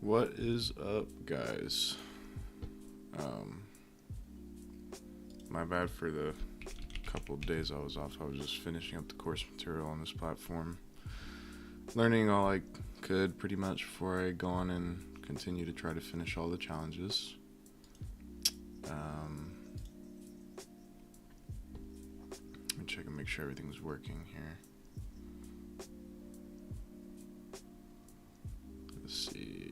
What is up, guys? Um, my bad for the couple of days I was off. I was just finishing up the course material on this platform, learning all I could pretty much before I go on and continue to try to finish all the challenges. Let me check and make sure everything's working here. Let's see.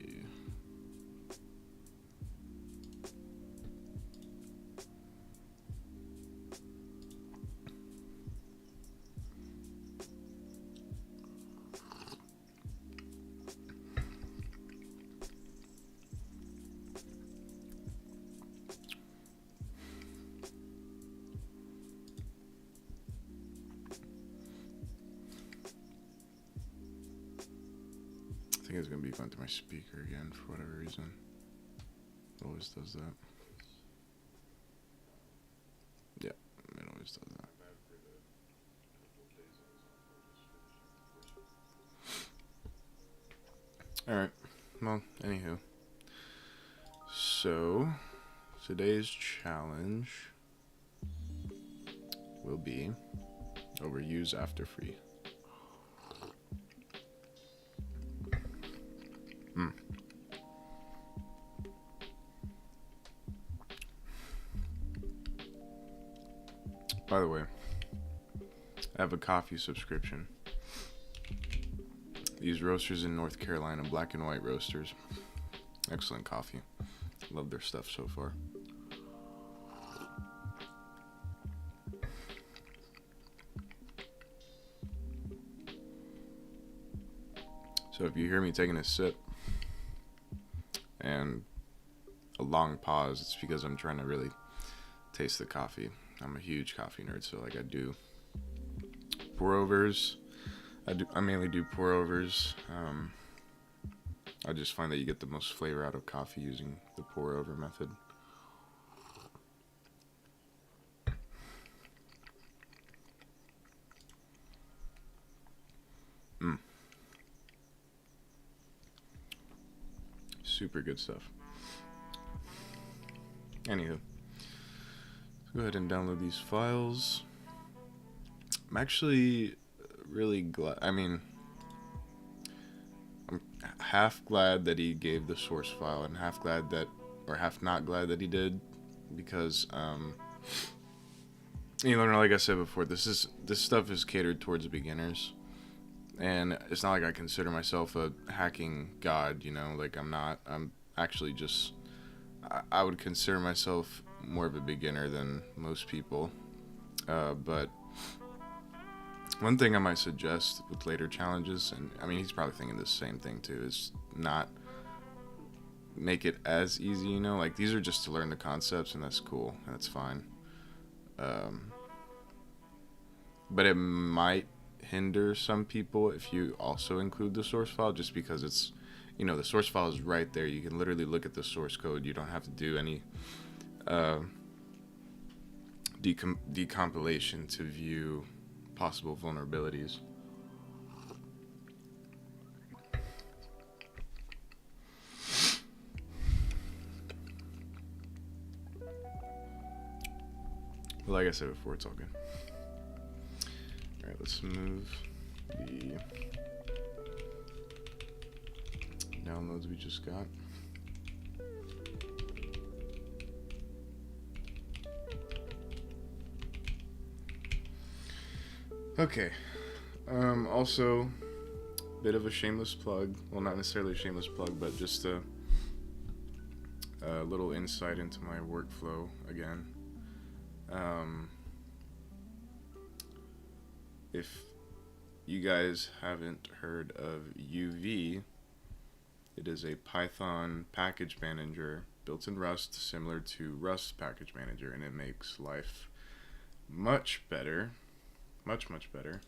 I think it's gonna be going through my speaker again for whatever reason. It always does that. Yeah, it always does that. Alright, well, anywho. So, today's challenge will be overuse after free. By the way, I have a coffee subscription. These roasters in North Carolina, Black and White Roasters. Excellent coffee. Love their stuff so far. So if you hear me taking a sip and a long pause, it's because I'm trying to really taste the coffee. I'm a huge coffee nerd, so like I do pour overs. I mainly do pour overs. I just find that you get the most flavor out of coffee using the pour over method. Super good stuff. Anywho, let's go ahead and download these files. I'm actually really glad. I'm half glad that he gave the source file, and half not glad that he did, because like I said before, this stuff is catered towards beginners, and it's not like I consider myself a hacking god. Like I'm not. I'm actually just. I would consider myself more of a beginner than most people, but one thing I might suggest with later challenges, and he's probably thinking the same thing too, is not make it as easy, like these are just to learn the concepts, and that's cool, and that's fine. But it might hinder some people if you also include the source file, just because it's, the source file is right there. You can literally look at the source code. You don't have to do any decompilation to view possible vulnerabilities. But like I said before, it's all good. Alright, let's move the downloads we just got. Okay. Also, bit of a shameless plug. Well, not necessarily a shameless plug, but just a little insight into my workflow again. If you guys haven't heard of UV, it is a Python package manager built in Rust, similar to Rust package manager, and it makes life much better. Much better,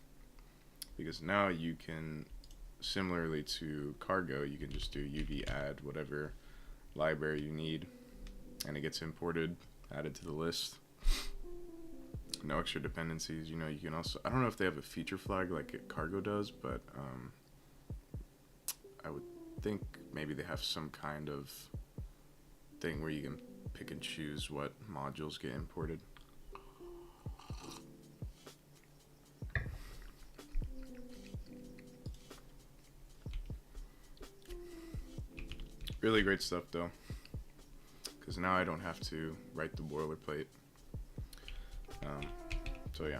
because now you can, similarly to Cargo, you can just do UV add whatever library you need, and it gets imported, added to the list. No extra dependencies. You can also, I don't know if they have a feature flag like Cargo does, but I would think maybe they have some kind of thing where you can pick and choose what modules get imported. Really great stuff though, because now I don't have to write the boilerplate. So yeah.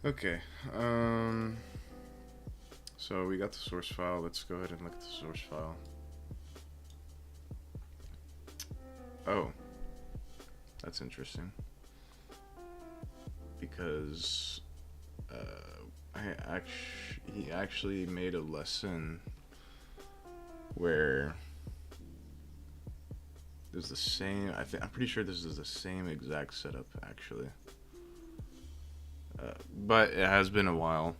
Okay, so we got the source file. Let's go ahead and look at the source file. Oh, that's interesting, because he actually made a lesson where there's the same. I'm pretty sure this is the same exact setup actually. But it has been a while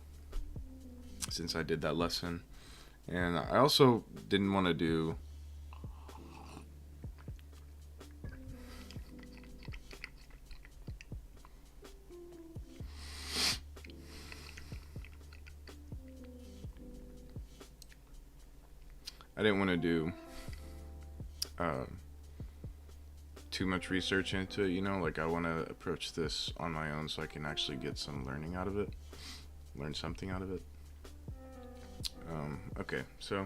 since I did that lesson, and I also didn't want to do too much research into it, you know, like I want to approach this on my own so I can actually get some learning out of it, learn something out of it. Okay, so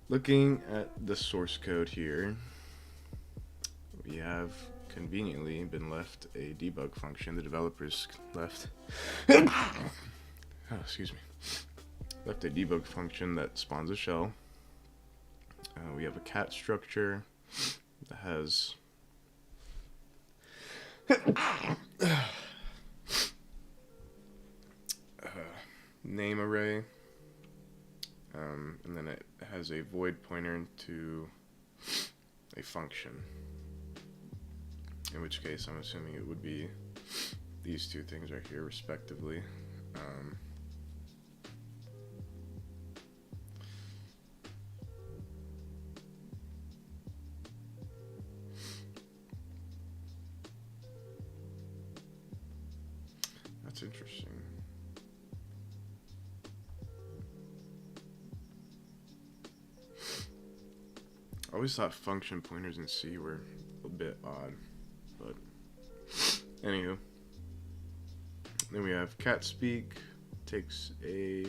looking at the source code here, we have conveniently been left a debug function. The developers left left a debug function that spawns a shell. We have a cat structure that has name array, and then it has a void pointer to a function, in which case I'm assuming it would be these two things right here respectively. That's interesting. I always thought function pointers in C were a bit odd, but anywho. Then we have cat speak, takes a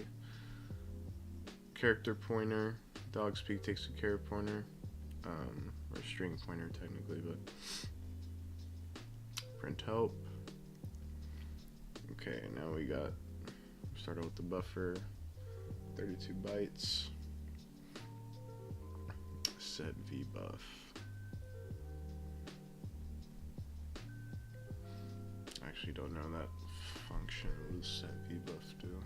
character pointer. Dog speak takes a character pointer, or a string pointer technically, but print help. Okay, now we started with the buffer, 32 bytes. Set vbuff. I actually don't know that function. What does set vbuff do?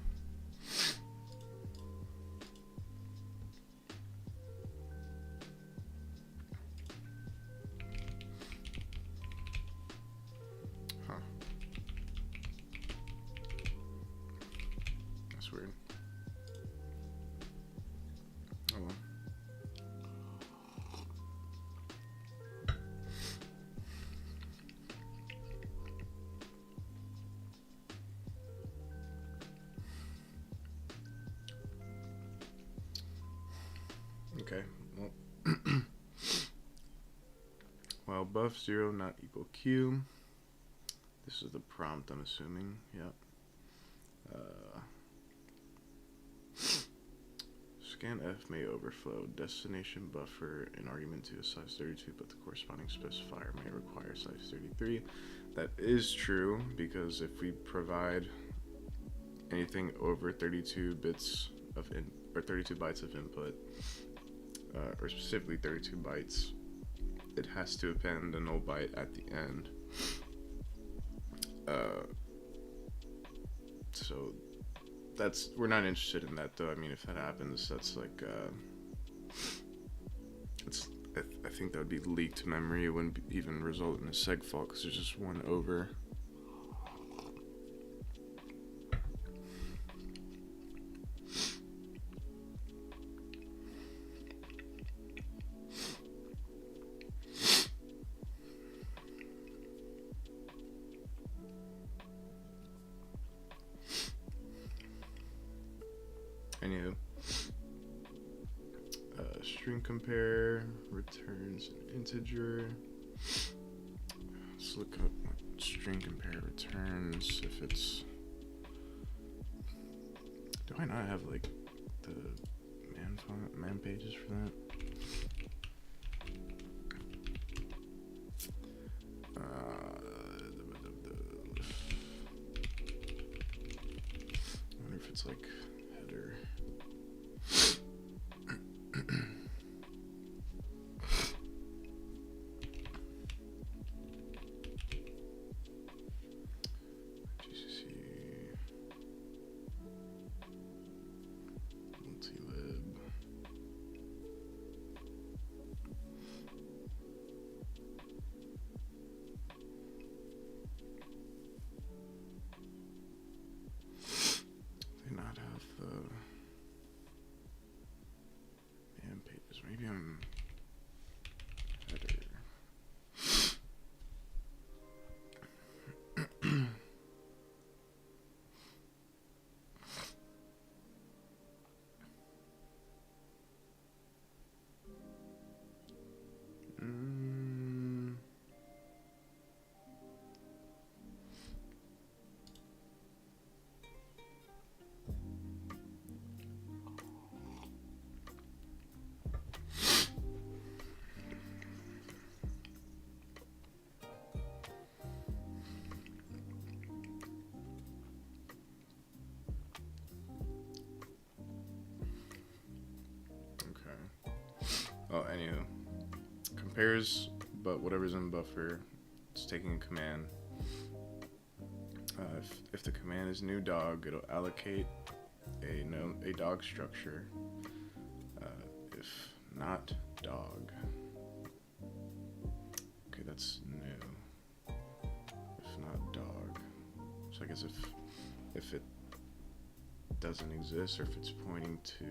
Huh. That's weird. Oh well. Okay, well, while buff 0 not equal q, this is the prompt I'm assuming, yep. Scan f may overflow destination buffer an argument to a size 32, but the corresponding specifier may require size 33. That is true, because if we provide anything over 32 bits of or 32 bytes of input, or specifically 32 bytes, it has to append a null byte at the end. So we're not interested in that though. I mean, if that happens, that's like I think that would be leaked memory. It wouldn't even result in a seg fault because there's just one over. Anywho, string compare returns an integer. Let's look up what string compare returns if it's. Do I not have like the man pages for that? I wonder if it's like header. Maybe I'm header. Oh, anywho, compares, but whatever's in buffer, it's taking a command. If the command is new dog, it'll allocate a dog structure. If not dog, okay, that's new. If not dog, so I guess if it doesn't exist or if it's pointing to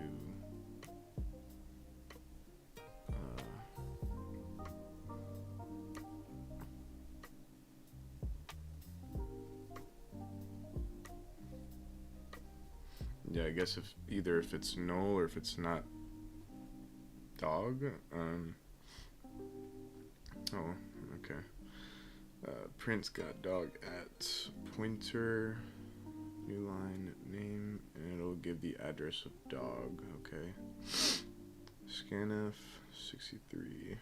yeah, I guess if it's null or if it's not dog. Oh, okay. Print's got dog at pointer, new line name, and it'll give the address of dog. Okay. Scanf 63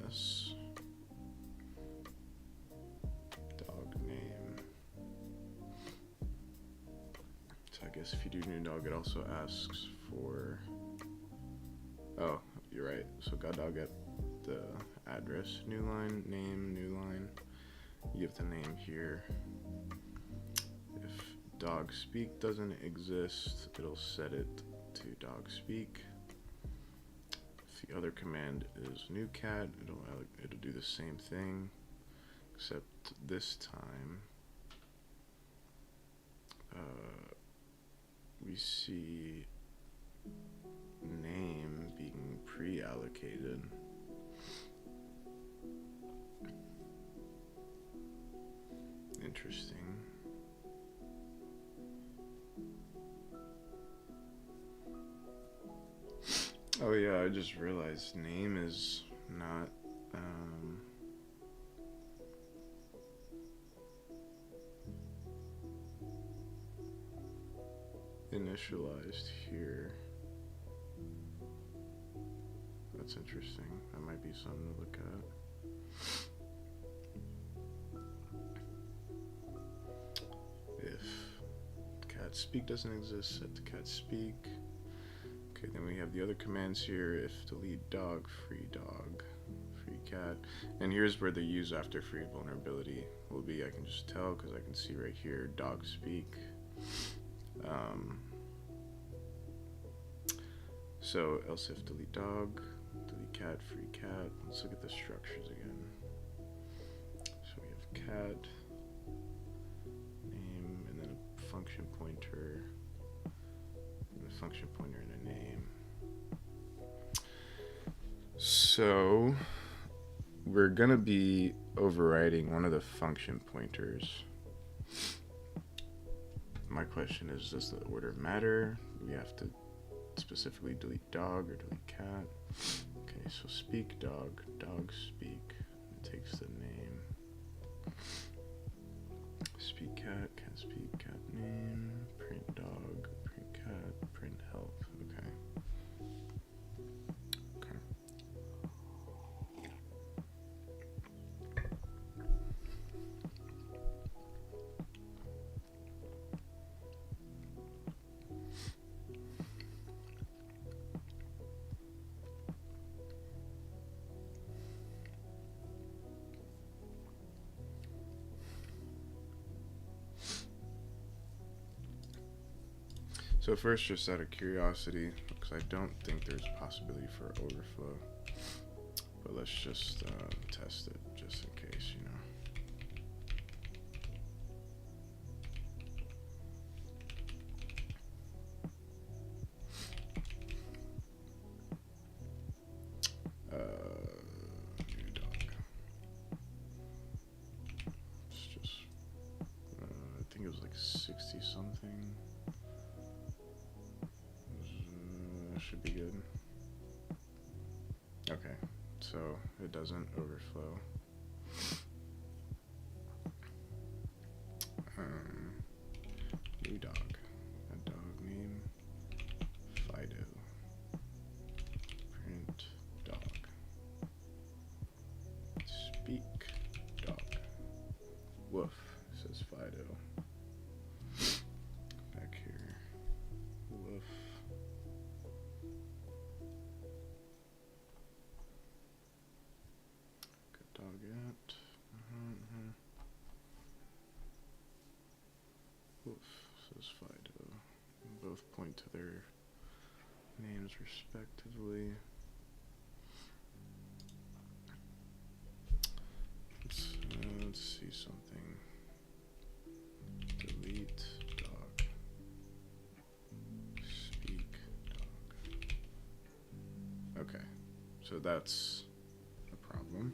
s dog name. So I guess if you do new dog, it also asks for. Oh, you're right. So got dog at the address, new line, name, new line. You give the name here. If dog speak doesn't exist, it'll set it to dog speak. If the other command is new cat, it'll do the same thing, except this time we see name being pre-allocated. Interesting. Oh yeah, I just realized name is not initialized here. That's interesting. That might be something to look at. If cat speak doesn't exist, set to cat speak. Okay, then we have the other commands here. If delete dog, free cat. And here's where the use after free vulnerability will be. I can just tell because I can see right here dog speak. So else if delete dog, delete cat, free cat. Let's look at the structures again. So we have cat, name, and then a function pointer, and a function pointer and a name. So we're gonna be overriding one of the function pointers. my question is, does the order matter? Do we have to specifically delete dog or delete cat? Okay, so speak dog, dog speak. It takes the name. Speak cat, cat speak, cat name, print dog, print cat, print help. Okay. Okay. So first, just out of curiosity, because I don't think there's a possibility for overflow, but let's just test it just in case, you know. New dog. It's just, I think it was like 60 something. Should be good. Okay, so it doesn't overflow. New dog. A dog name. Fido. Print dog. Speak dog. Woof, says Fido. Back here. Woof. Dogette. Woof, says Fido. Both point to their names respectively. Let's see something. Delete dog. Speak dog. Okay, so that's a problem.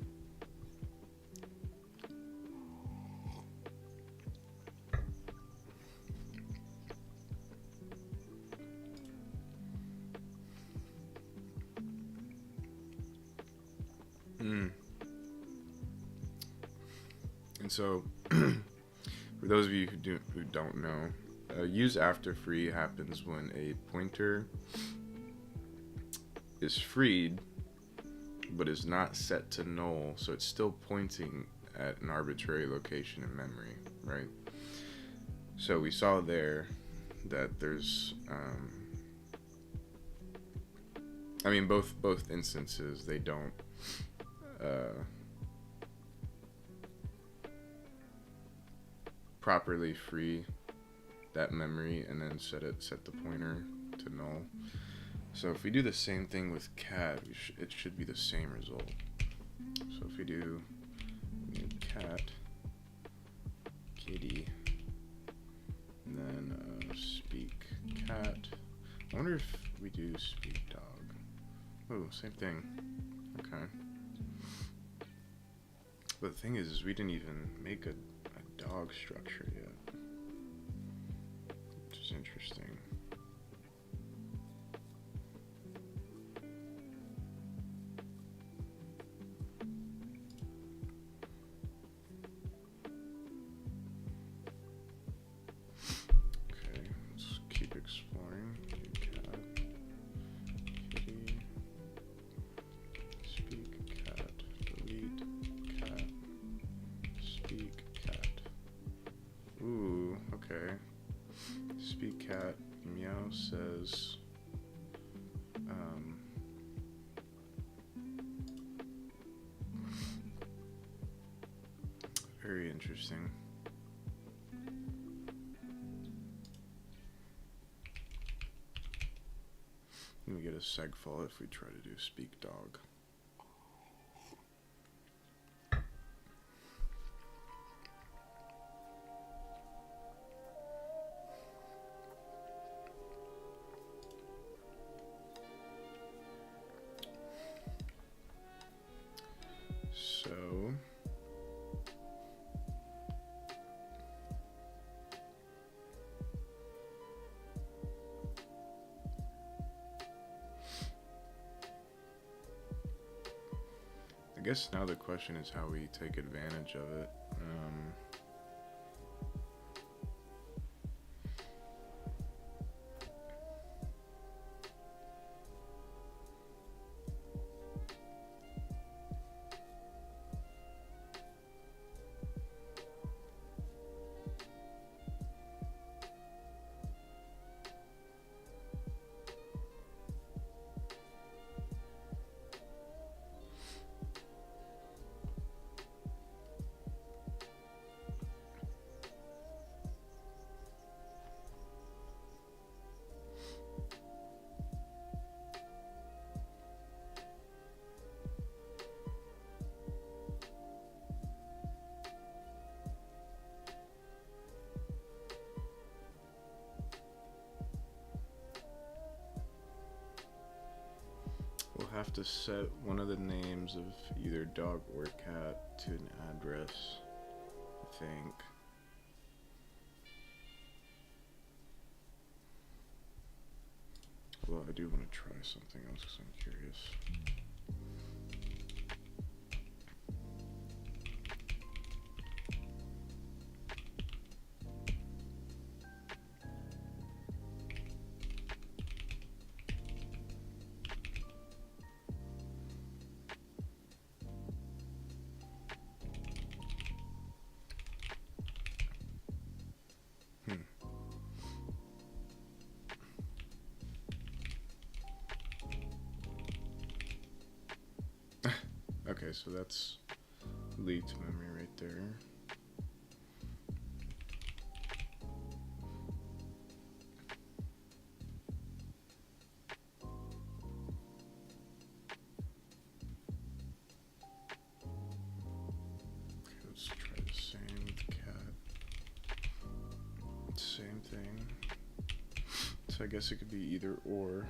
And so, for those of you who don't know, use after free happens when a pointer is freed, but is not set to null, so it's still pointing at an arbitrary location in memory, right? So we saw there that there's, I mean, both instances, they don't properly free that memory and then set the pointer to null. So if we do the same thing with cat, it should be the same result. So if we do new cat, kitty, and then speak cat. I wonder if we do speak dog. Oh, same thing. Okay. But the thing is we didn't even make a dog structure yet, which is interesting. Okay, let's keep exploring. Cat, kitty, speak cat, delete cat, speak cat. Ooh, okay. Speak cat, meow says, very interesting. We get a segfault if we try to do speak dog. So guess now the question is how we take advantage of it. We'll have to set one of the names of either dog or cat to an address, I think. Well, I do want to try something else because I'm curious. Okay, so that's leaked memory right there. Okay, let's try the same with cat. Same thing. So I guess it could be either or.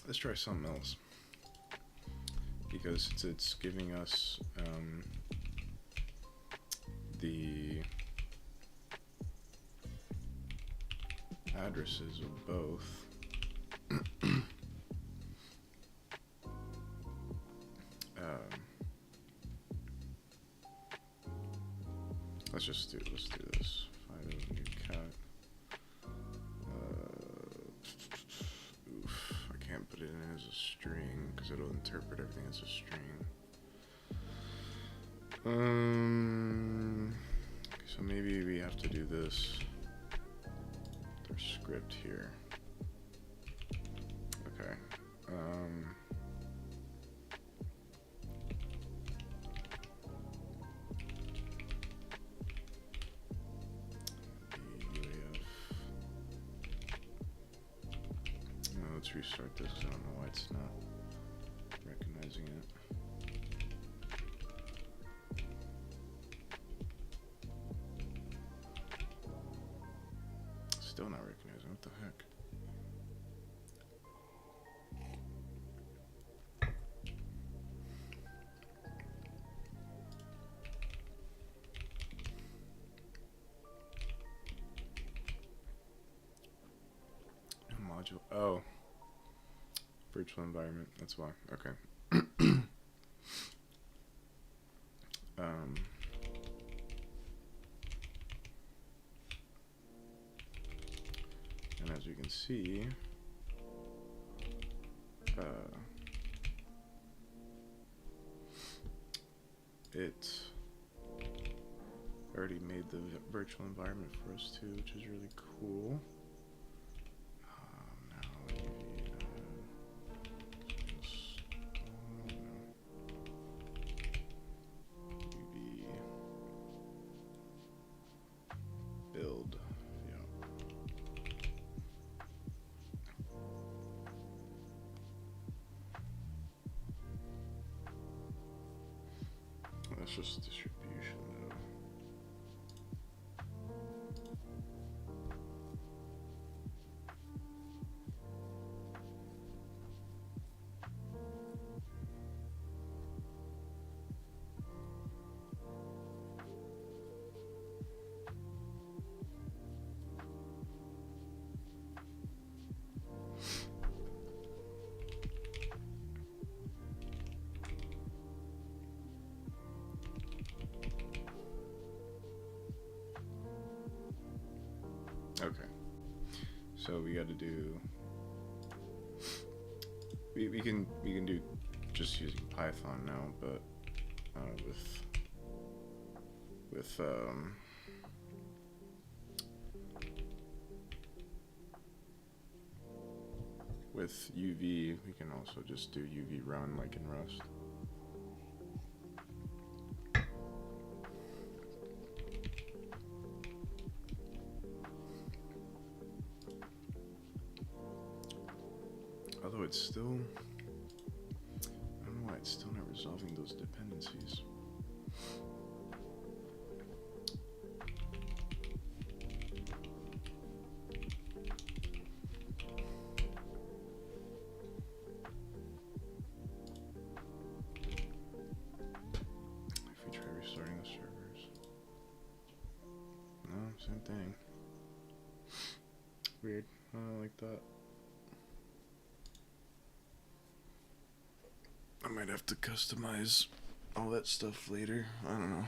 Let's try something else, because it's giving us the addresses of both. Let's do this. Find a new cat. Oof, I can't put it in as a string because it'll interpret everything as a string. Okay, so maybe we have to do this. Their script here. Okay. Let's restart this because I don't know why it's not recognizing it. Still not recognizing. What the heck? Module. Oh. Virtual environment, that's why. Okay. And as you can see, it already made the virtual environment for us too, which is really cool. That's just distribution though. So we got to do. We can do just using Python now, but with UV, we can also just do UV run like in Rust. Although it's still, I don't know why it's still not resolving those dependencies. If we try restarting the servers. No, same thing. Weird. I don't like that. I might have to customize all that stuff later. I don't know.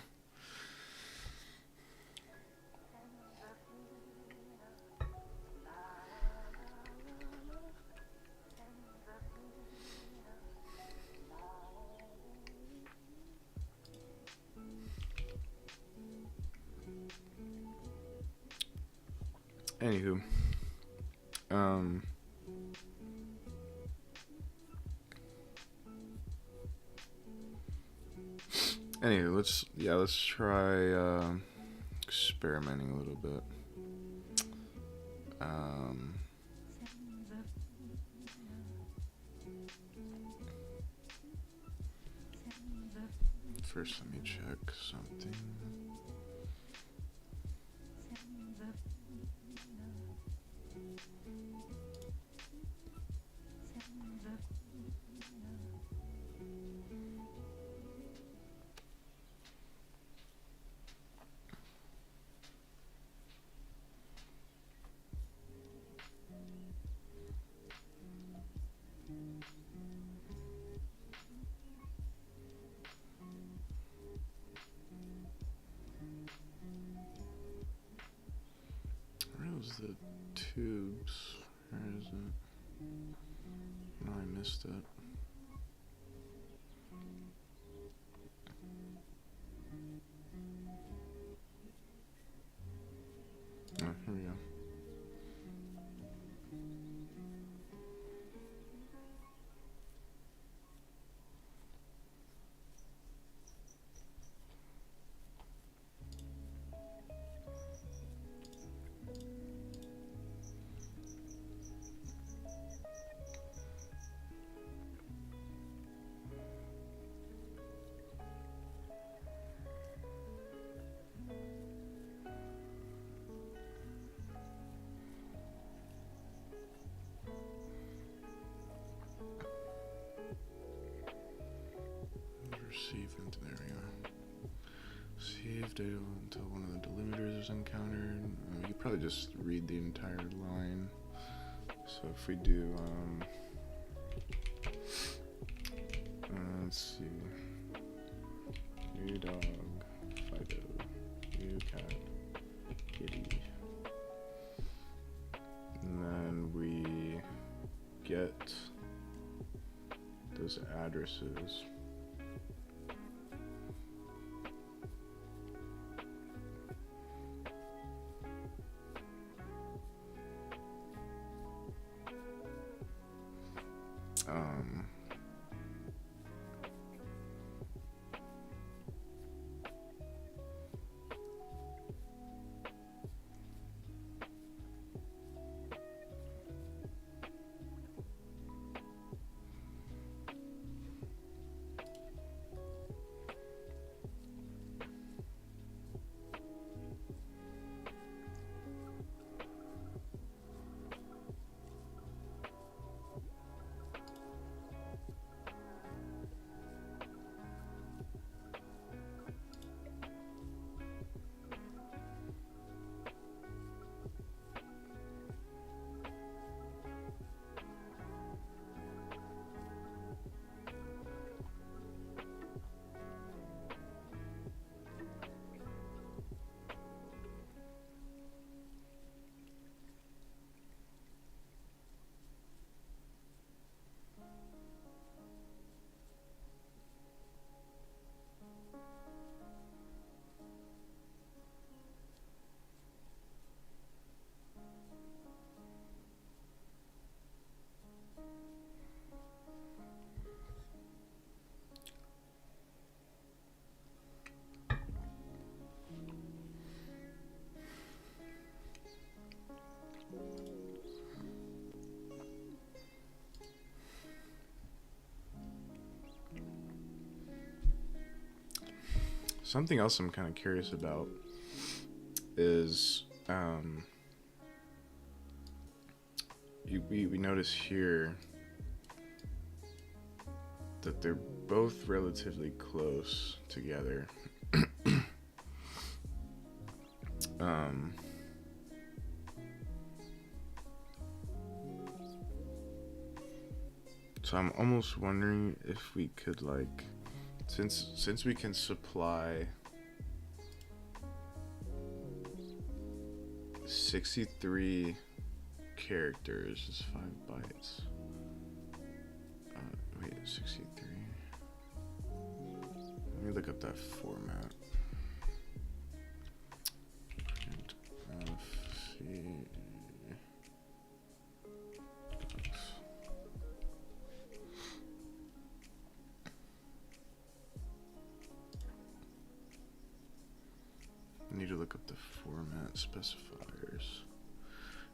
Anywho, let's try experimenting a little bit. First, let me check something. Where's the tubes? Where is it? No, I missed it. Oh, here we go. Receive into there we go. Save data until one of the delimiters is encountered. We could probably just read the entire line. So if we do, let's see. New dog, Fido, new cat, kitty. And then we get those addresses. something else I'm kind of curious about is we notice here that they're both relatively close together. So I'm almost wondering if we could, like, since we can supply 63 characters is 5 bytes. Wait, 63. Let me look up that format. I need to look up the format specifiers.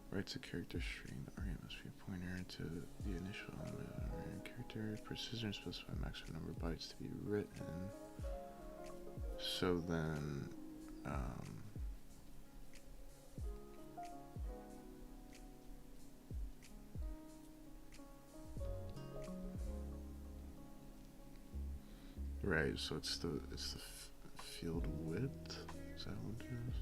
Writes a character string. The argument must be a pointer to the initial element of the character. Precision specify maximum number of bytes to be written. So then, right. So it's the field width. Is that what it is?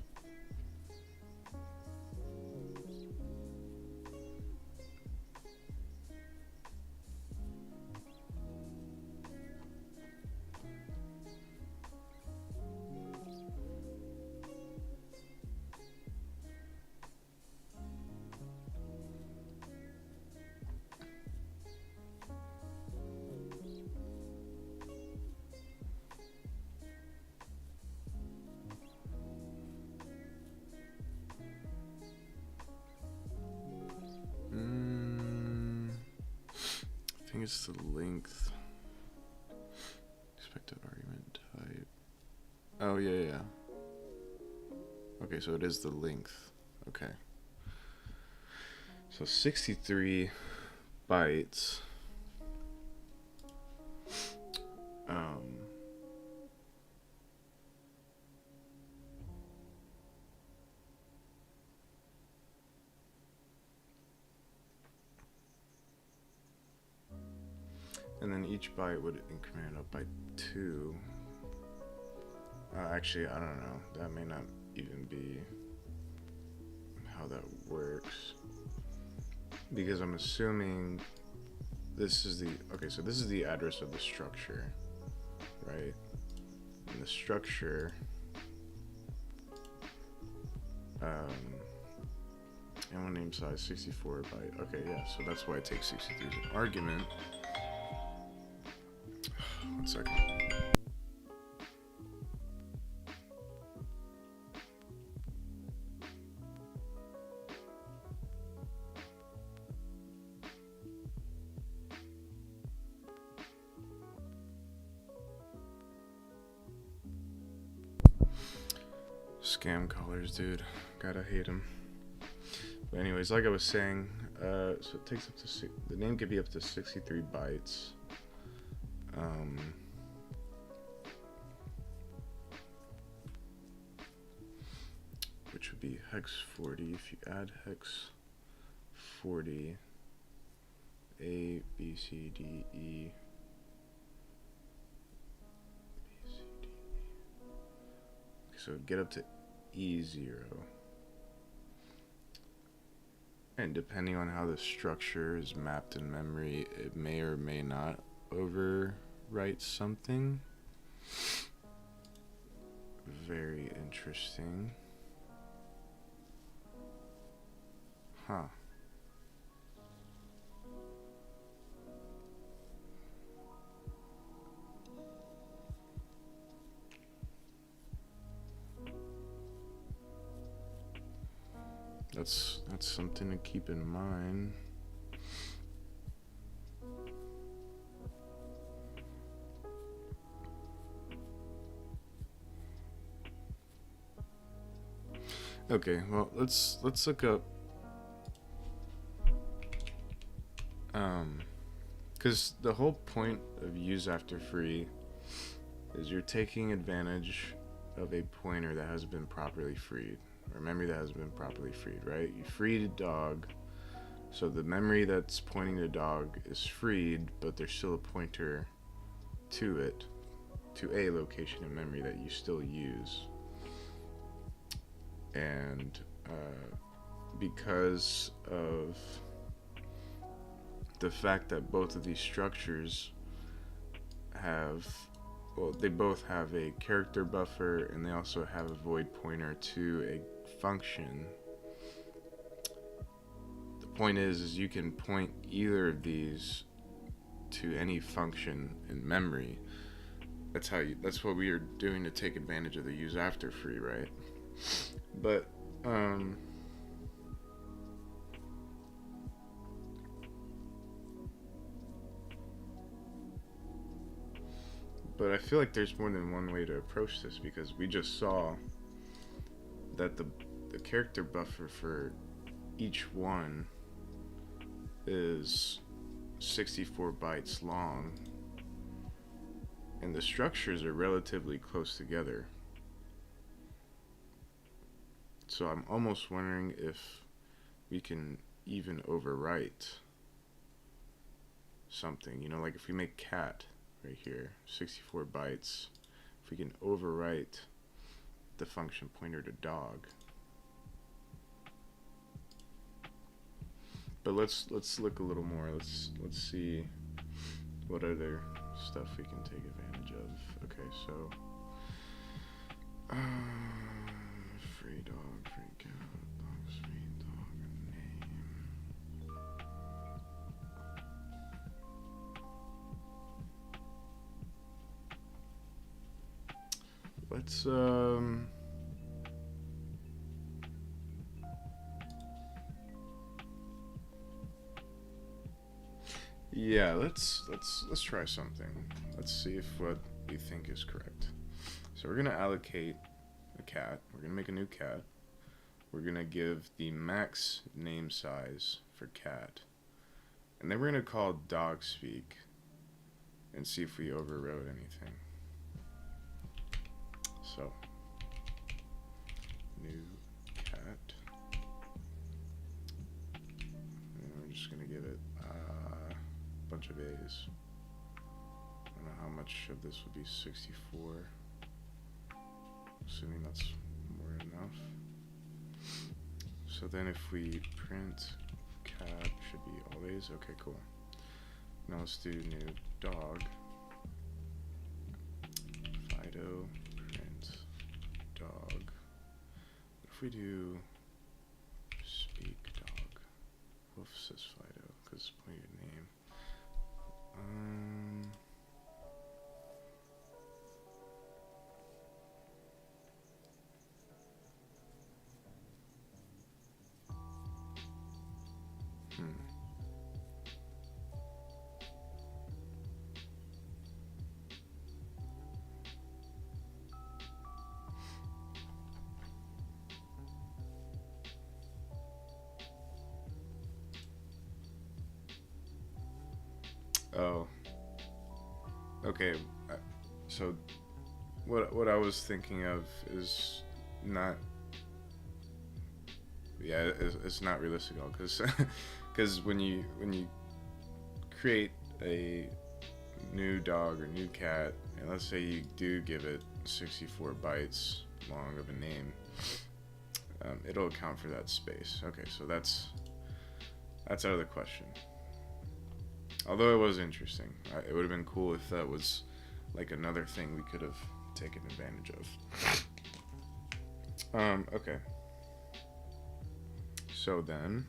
I think it's the length. Expected argument type. Oh, yeah. Okay, so it is the length. Okay. So 63 bytes. And then each byte would increment up by 2. Actually, I don't know. That may not even be how that works. Because I'm assuming this is the... Okay, so this is the address of the structure, right? And the structure... and one name size 64 byte. Okay, yeah, so that's why it takes 63 as an argument. 1 second. Scam callers, dude. Gotta hate them. But anyways, like I was saying, so it takes up to the name could be up to 63 bytes. Which would be hex 40. If you add hex 40, A, B, C, D, E, B, C, D, E. Okay, so get up to E0. And depending on how the structure is mapped in memory, it may or may not overwrite something. Very interesting. Huh. That's something to keep in mind. Okay, well, let's look up because the whole point of use after free is you're taking advantage of a pointer that has been properly freed, or memory that has been properly freed, right? You freed a dog, so the memory that's pointing the dog is freed, but there's still a pointer to it, to a location in memory that you still use. And because of the fact that both of these structures they both have a character buffer, and they also have a void pointer to a function. The point is you can point either of these to any function in memory. That's what we are doing to take advantage of the use after free, right? But I feel like there's more than one way to approach this, because we just saw that the character buffer for each one is 64 bytes long, and the structures are relatively close together. So I'm almost wondering if we can even overwrite something, like if we make cat right here, 64 bytes, if we can overwrite the function pointer to dog. But let's look a little more. Let's see what other stuff we can take advantage of. Okay, so free dog, free cat, dog's free dog name. Let's yeah, let's try something. Let's see if what we think is correct. So we're gonna allocate a cat. We're gonna make a new cat. We're gonna give the max name size for cat, and then we're gonna call dog speak and see if we overrode anything. So new cat, and we're just gonna give it a bunch of A's. I don't know how much of this would be 64. Assuming that's more than enough. So then if we print cat, should be all A's. Okay, cool. Now let's do new dog. Fido print dog. If we do speak dog, wolf says Fido because it's plenty of name. Oh. Okay. So what I was thinking of is not. Yeah, it's not realistic at all, because when you create a new dog or new cat, and let's say you do give it 64 bytes long of a name, it'll account for that space. Okay, so that's out of the question. Although it was interesting, it would have been cool if that was like another thing we could have taken advantage of. Okay. So then,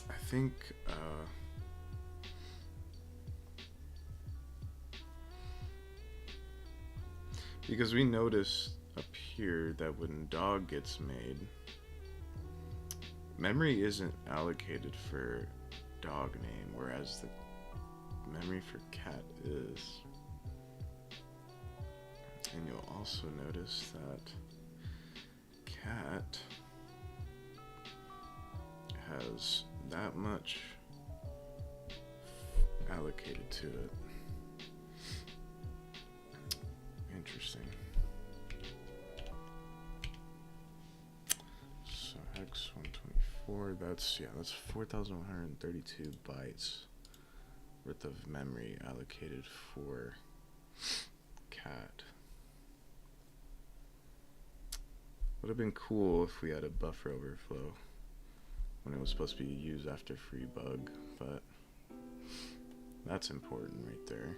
I think because we noticed up here that when dog gets made, memory isn't allocated for dog name, whereas the memory for cat is. And you'll also notice that cat has that much allocated to it. Interesting. So hex 124, that's 4,132 bytes worth of memory allocated for cat. Would have been cool if we had a buffer overflow when it was supposed to be used after free bug, but that's important right there.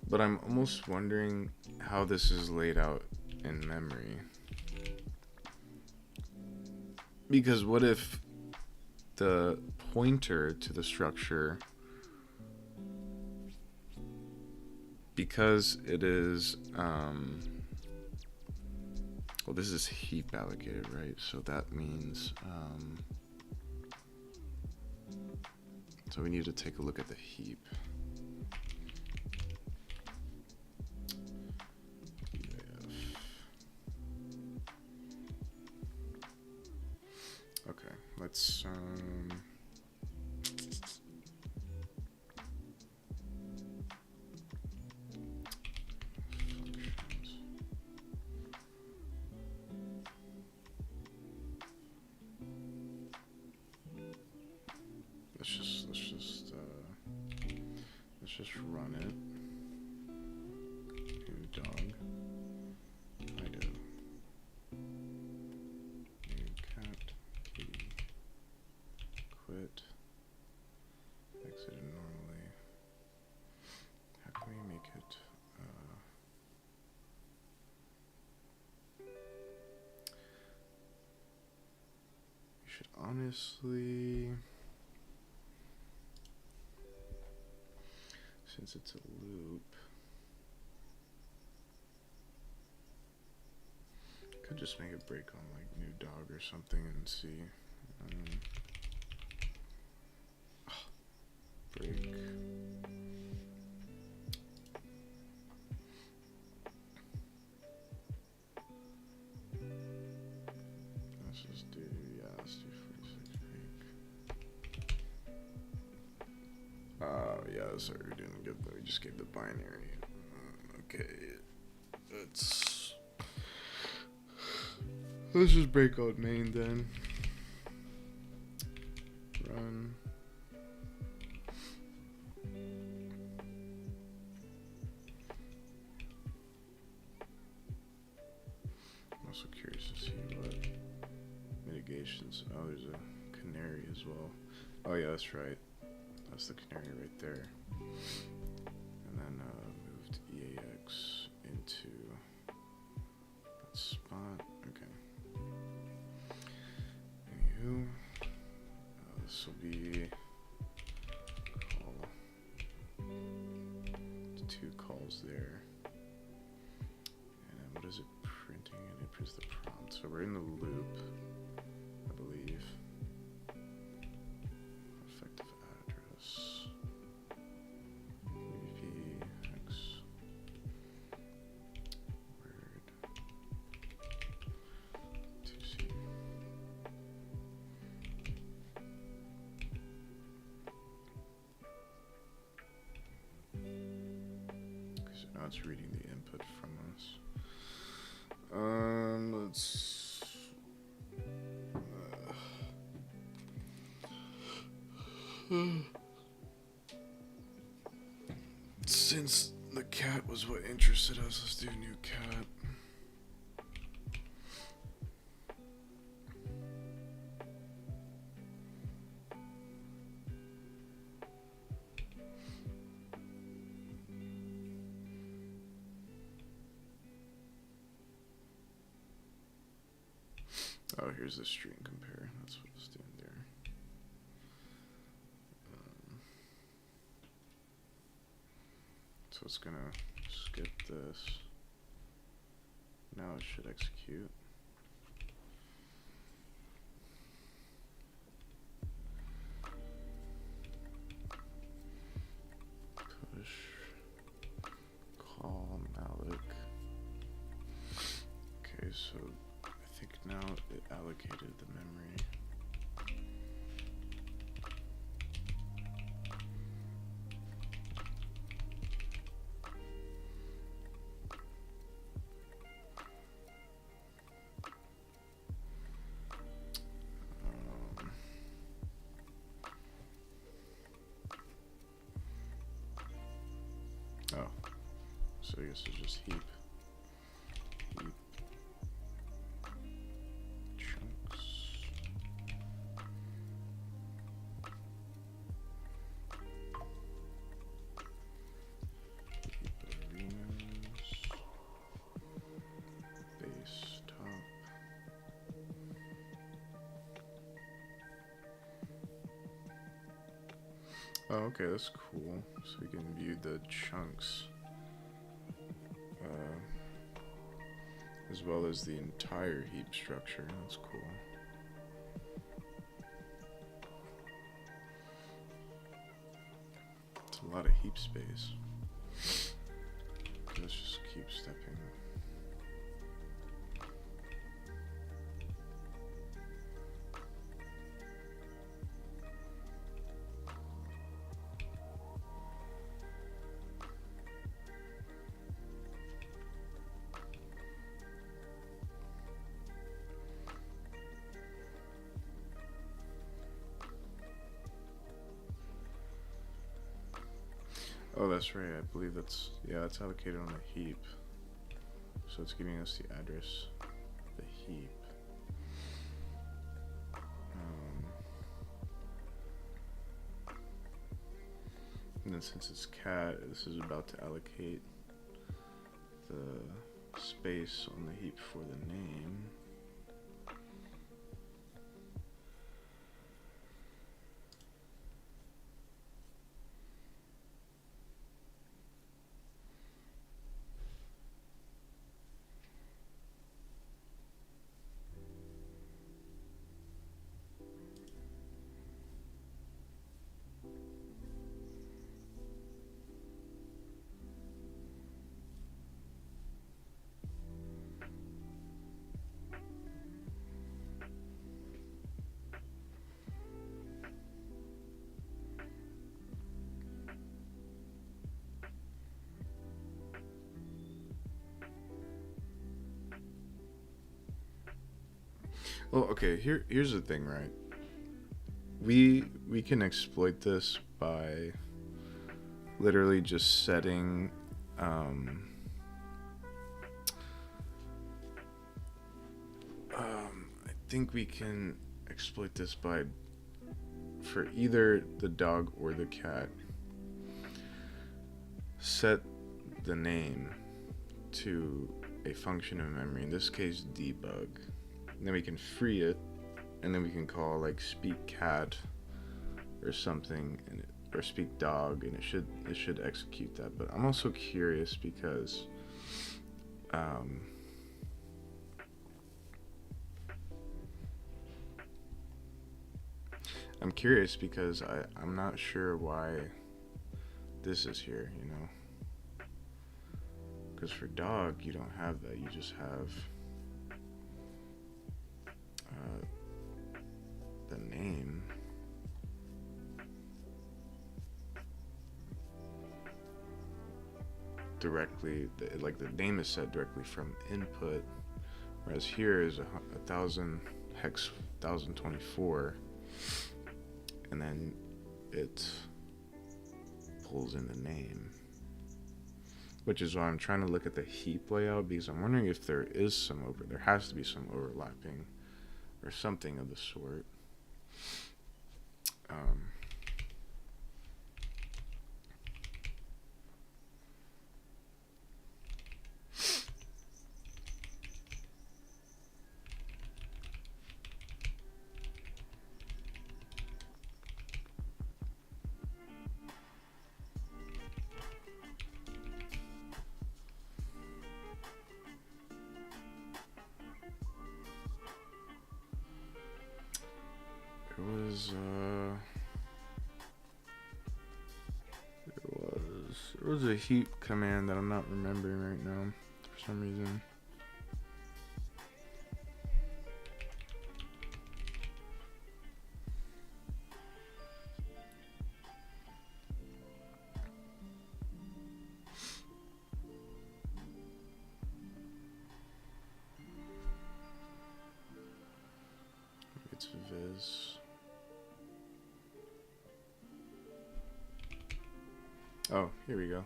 But I'm almost wondering how this is laid out in memory. Because what if the pointer to the structure, because it is, well, this is heap allocated, right? So that means, so we need to take a look at the heap. UAF. Okay, let's, let's just run it. New dog. IDO. New cat. Kitty. Quit. Exit normally. How can we make it? We should honestly. Since it's a loop, could just make a break on like new dog or something and see. Break. Let's just do, let's do 46 break. Sorry, we didn't get that. We just gave the binary. Okay, let's just break out main then. Run. I'm also curious to see what mitigations. Oh, there's a canary as well. Oh yeah, that's right. That's the canary right there. And then moved EAX into that spot. Okay. Anywho, this will be call. 2 calls there. And then what is it printing? And it prints the prompt. So we're in the loop, I believe. Effective address. VPX. Word. 2C. Okay, so now it's reading the input from us. Let's since the cat was what interested us, let's do new cat. Oh, here's the string compare. That's what it's doing there. So it's gonna skip this. Now it should execute. Push. Call. it allocated the memory. Oh, so I guess it's just heap. Heap chunks. Heap arenas. Base top. Oh, okay, that's cool. So we can view the chunks. As well as the entire heap structure. That's cool. It's a lot of heap space. Let's just keep stepping. Oh, that's right. I believe that's, yeah, it's allocated on the heap. So it's giving us the address of the heap. And then since it's cat, this is about to allocate the space on the heap for the name. Well, okay, here's the thing, right? We can exploit this by literally just setting I think we can exploit this by, for either the dog or the cat, set the name to a function of memory, in this case debug. And then we can free it, and then we can call like speak cat or something, and or speak dog, and it should execute that. But I'm also curious because I'm not sure why this is here, you know. Because for dog, you don't have that. You just have the name. Directly, like the name is set directly from input, whereas here is 1000 hex 1024, and then it pulls in the name, which is why I'm trying to look at the heap layout, because I'm wondering if there has to be some overlapping or something of the sort. There was a heap command that I'm not remembering right now for some reason. Let's viz. Oh, here we go.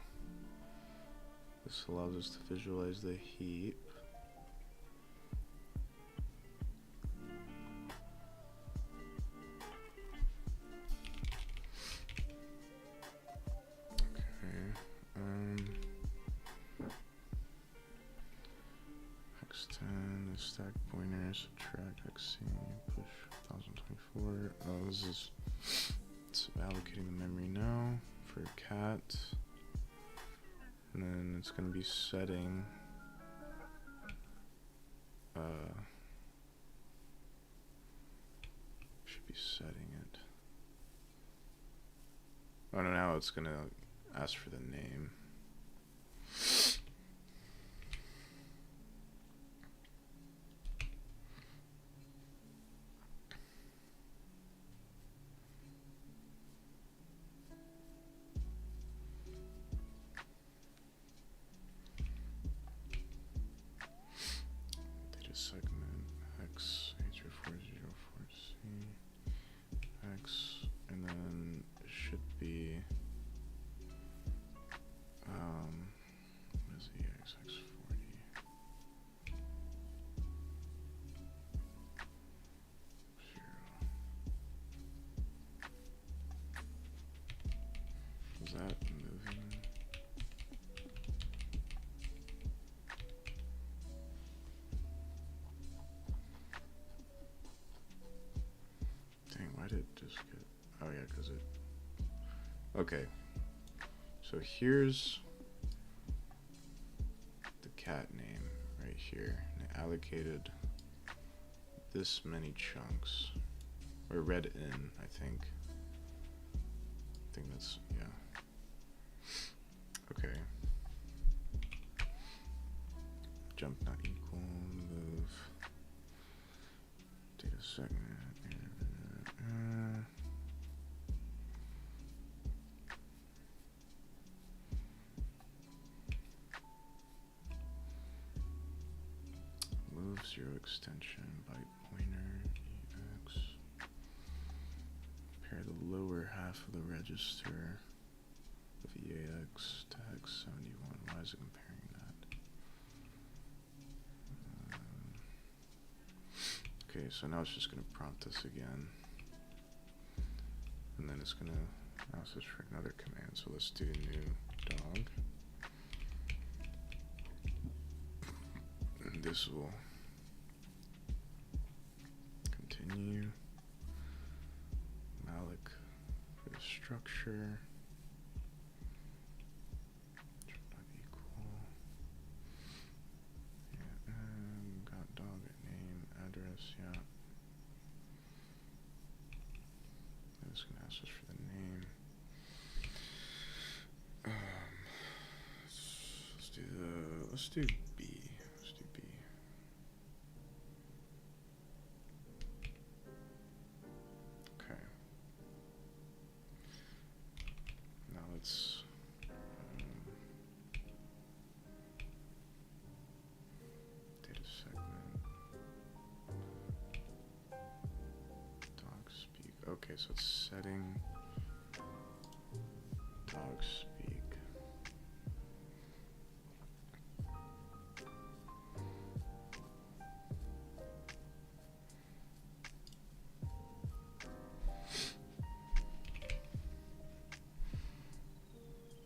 This allows us to visualize the heap. X10 is stack pointer, subtract XC, push 1024. Oh, this is, it's allocating the memory now for cat. And then it's going to be setting should be setting it. Oh no, now it's going to ask for the name. Segment X 80404C X, and then it should be what is the XX40? Is that moving? Dang, why did it just get... Oh yeah, because it... Okay. So here's the cat name right here. And it allocated this many chunks. Or read in, I think. I think that's... yeah. Okay. Jump not equal, move. Data segment. Move zero extension byte pointer EX. Compare the lower half of the register of EAX to hex 71. Why is it comparing that? Okay, so now it's just going to prompt us again. And then it's going to ask us for another command. So let's do new dog. And this will continue. Malloc for the structure. Not equal. Yeah, and got dog name, address, yeah. It's gonna ask us for the name. Let's do B. Let's do B. Okay. Now let's data segment. Dog speak. Okay, so it's setting dog speak.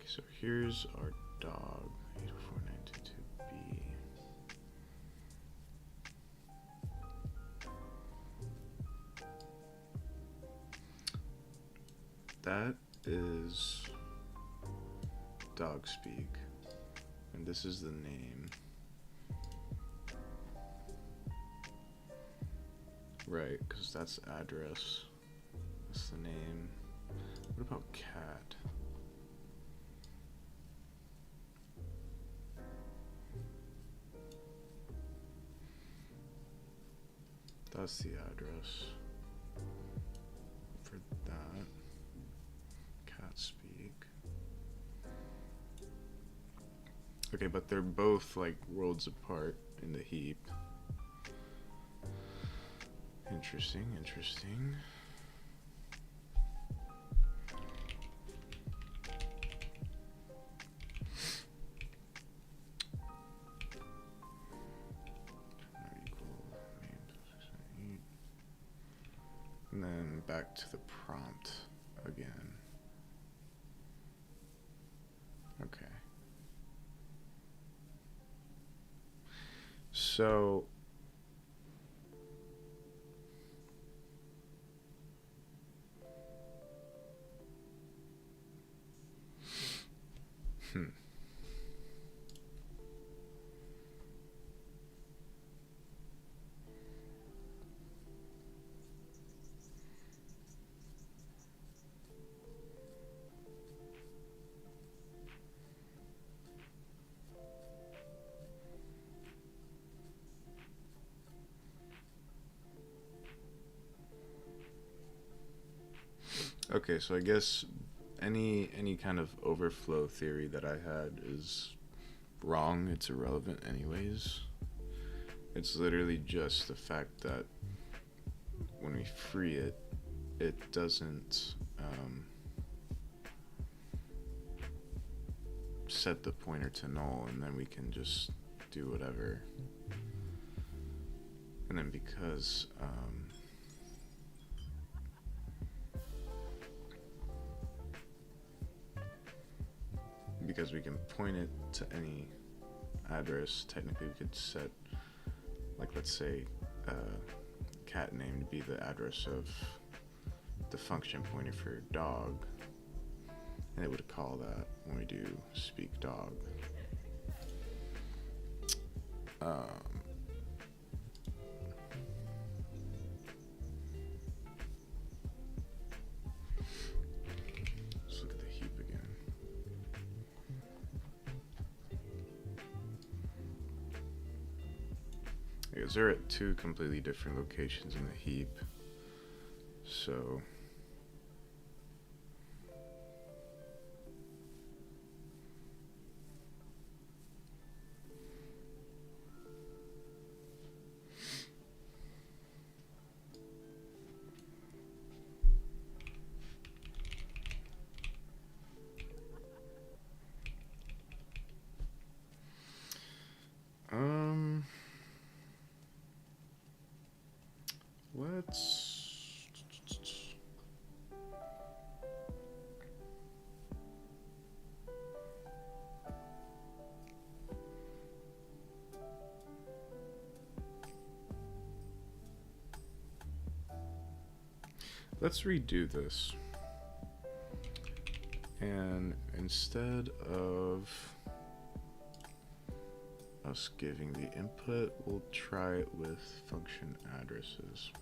So here's our dog, 80492B. That is dog speak, and this is the name. Right, because that's address. That's the name. What about cat? That's the address for that. Cat speak. Okay, but they're both like worlds apart in the heap. Interesting, interesting. And then back to the prompt again. Okay. So okay, so I guess any kind of overflow theory that I had is wrong. It's irrelevant anyways. It's literally just the fact that when we free it, it doesn't set the pointer to null, and then we can just do whatever. And then because we can point it to any address, technically we could set, like, let's say cat name to be the address of the function pointer for dog, and it would call that when we do speak dog. Let's look at the heap again. Because they're at two completely different locations in the heap, so let's redo this. And instead of us giving the input, we'll try it with function addresses.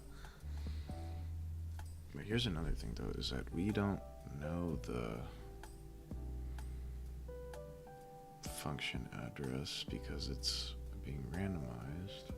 But here's another thing though, is that we don't know the function address because it's being randomized.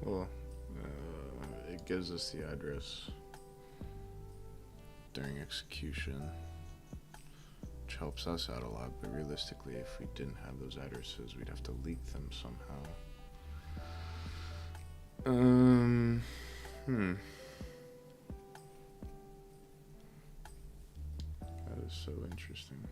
Well, it gives us the address during execution, which helps us out a lot, but realistically, if we didn't have those addresses, we'd have to leak them somehow. That is so interesting.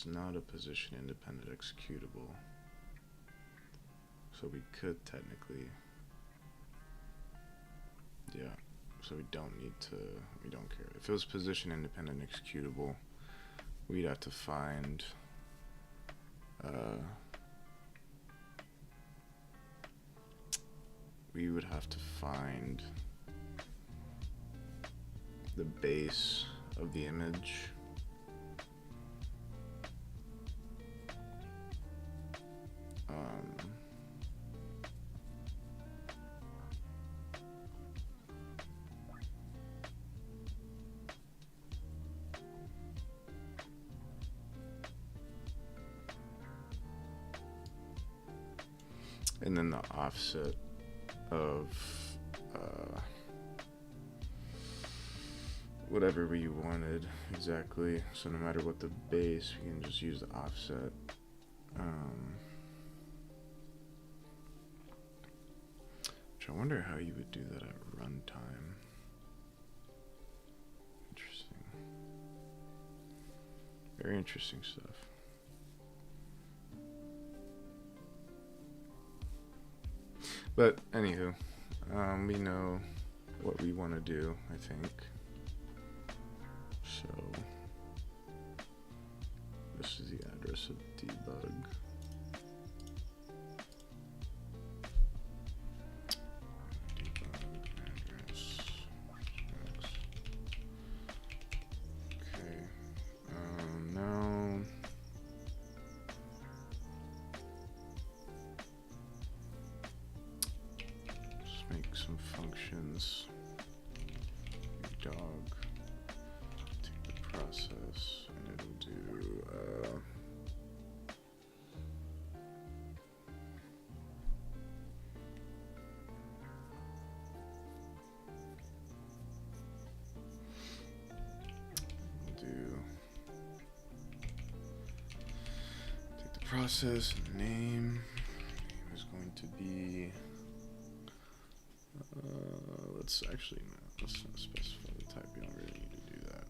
is not a position independent executable. So we could technically, yeah, so we don't care. If it was position independent executable, we'd have to find, we would have to find the base of the image. And then the offset of whatever we wanted exactly. So no matter what the base, we can just use the offset. Which I wonder how you would do that at runtime. Interesting. Very interesting stuff. But anywho, we know what we want to do, I think. So this is the address of debug. Debug address. Okay. Now let's make some functions. Dog. Process, and it'll do take the process and name is going to be let's not specify the type. You don't really need to do that.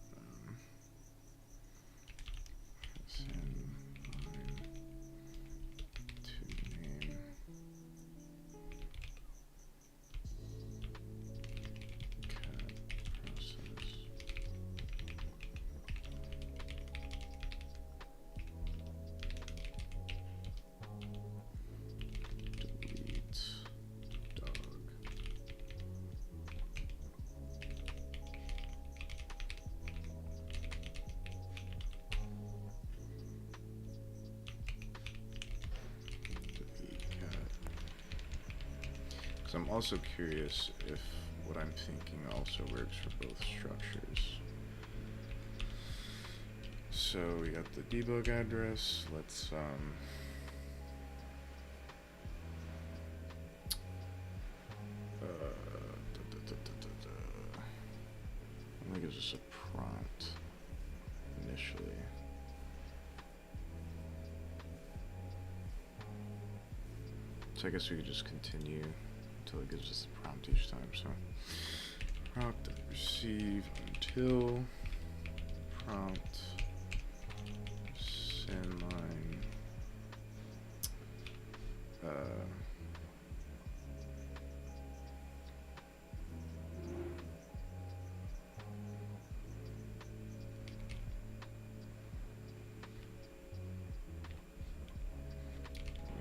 I'm also curious if what I'm thinking also works for both structures. So we got the debug address. Let's I think it's just a prompt initially. So I guess we could just continue until it gives us the prompt each time. So prompt receive until prompt send line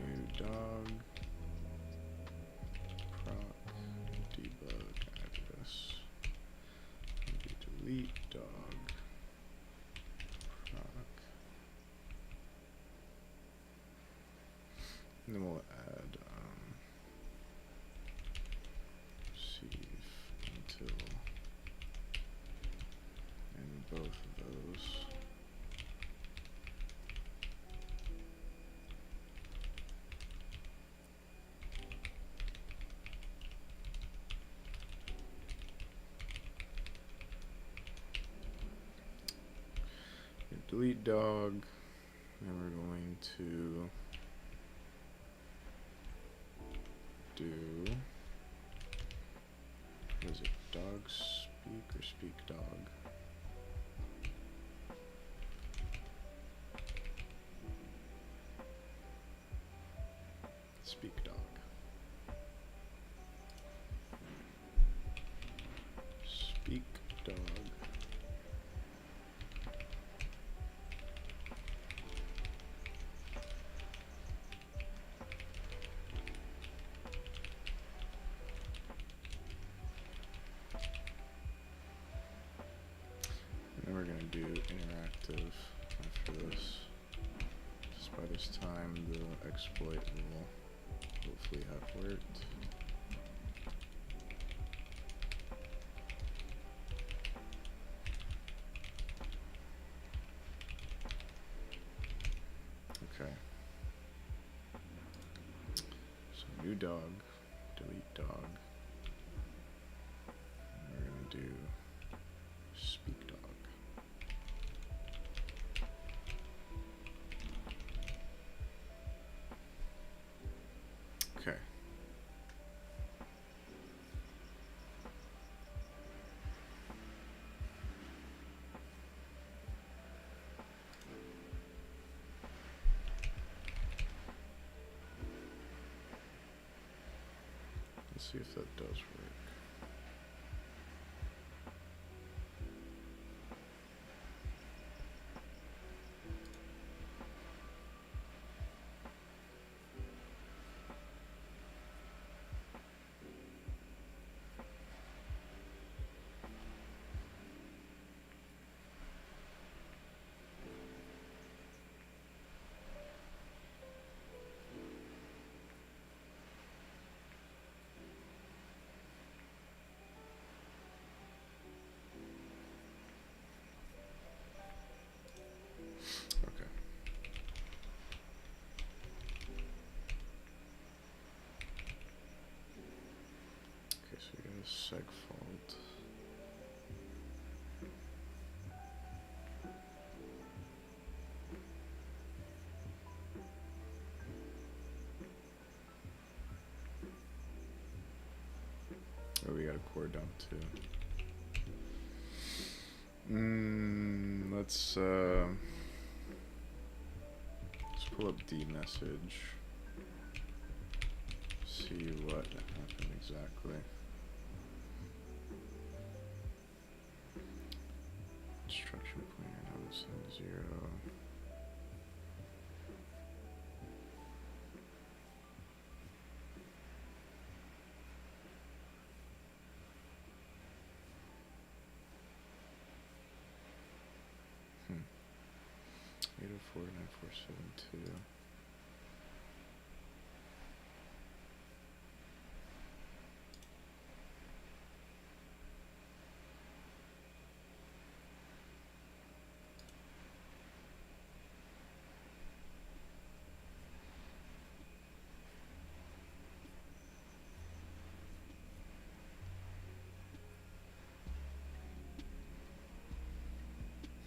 new dog debug address. Delete dog proc. And then we'll add receive until and both of those. Delete dog, and we're going to do, what is it, dog speak or speak dog? Speak dog. Speak dog. And then we're going to do interactive after this. Just by this time, the exploit will hopefully have worked. Okay. So new dog, delete dog. And we're going to do speak dog. Okay. Let's see if that does work. Okay. Okay, so we got a seg fault. Oh, we got a core dump too. Let's pull up dmessage. See what happened exactly. Instruction pointer nodes and 0. Hmm. 8049472.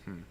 Hmm.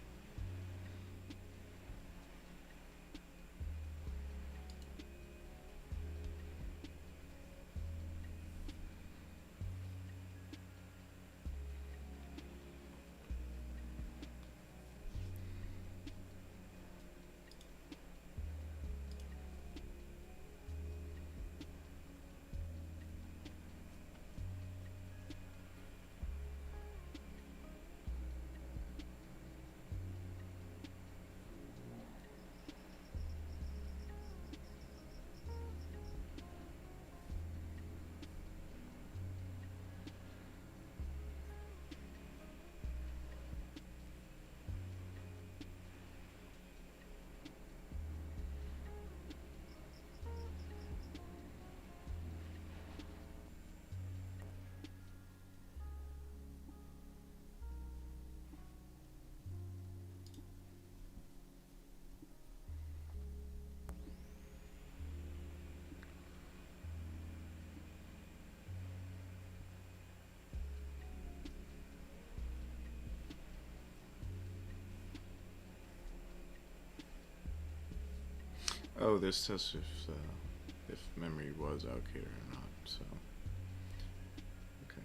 Oh, this tests if memory was allocated or not. So, okay.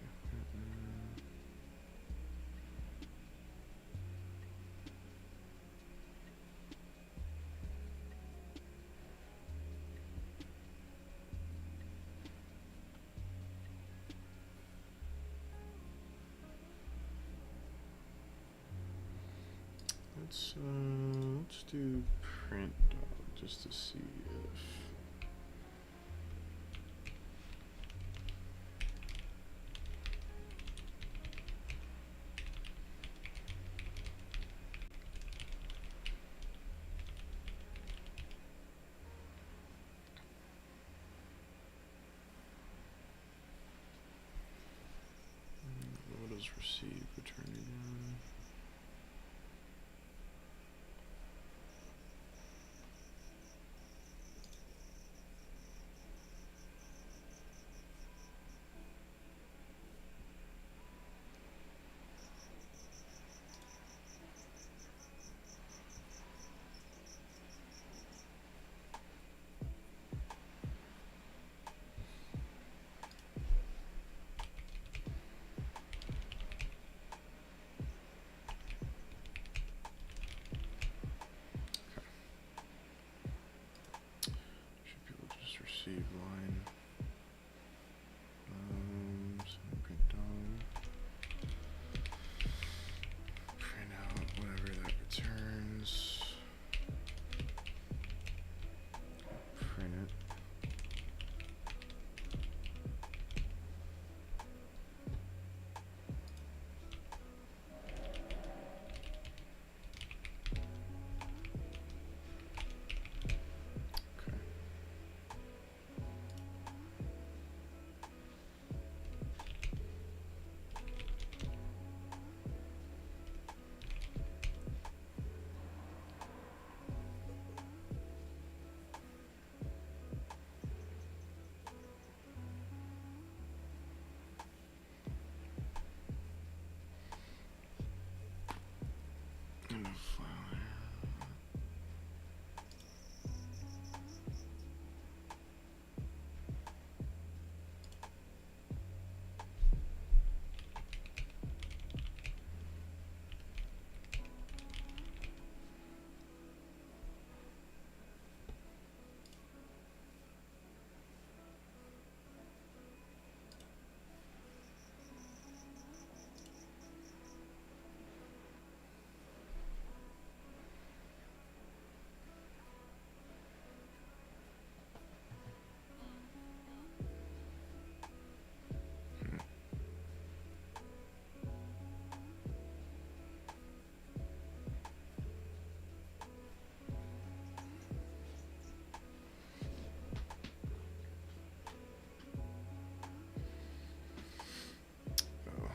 Let's do print dog just to see if. What does receive return again? Receive line. So print dog. Print out whatever that returns. Print it. In the file here.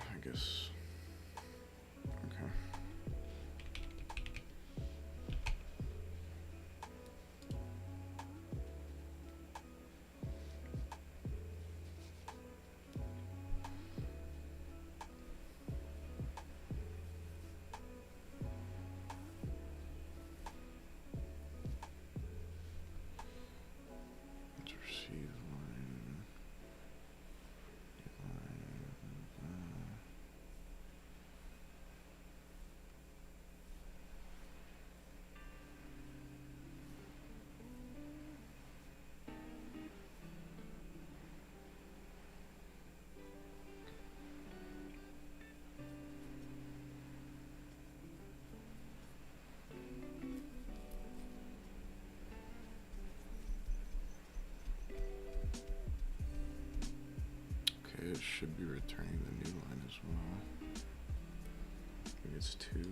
I guess. Okay. Let's receive line. Okay, it should be returning the new line as well. I think it's 2.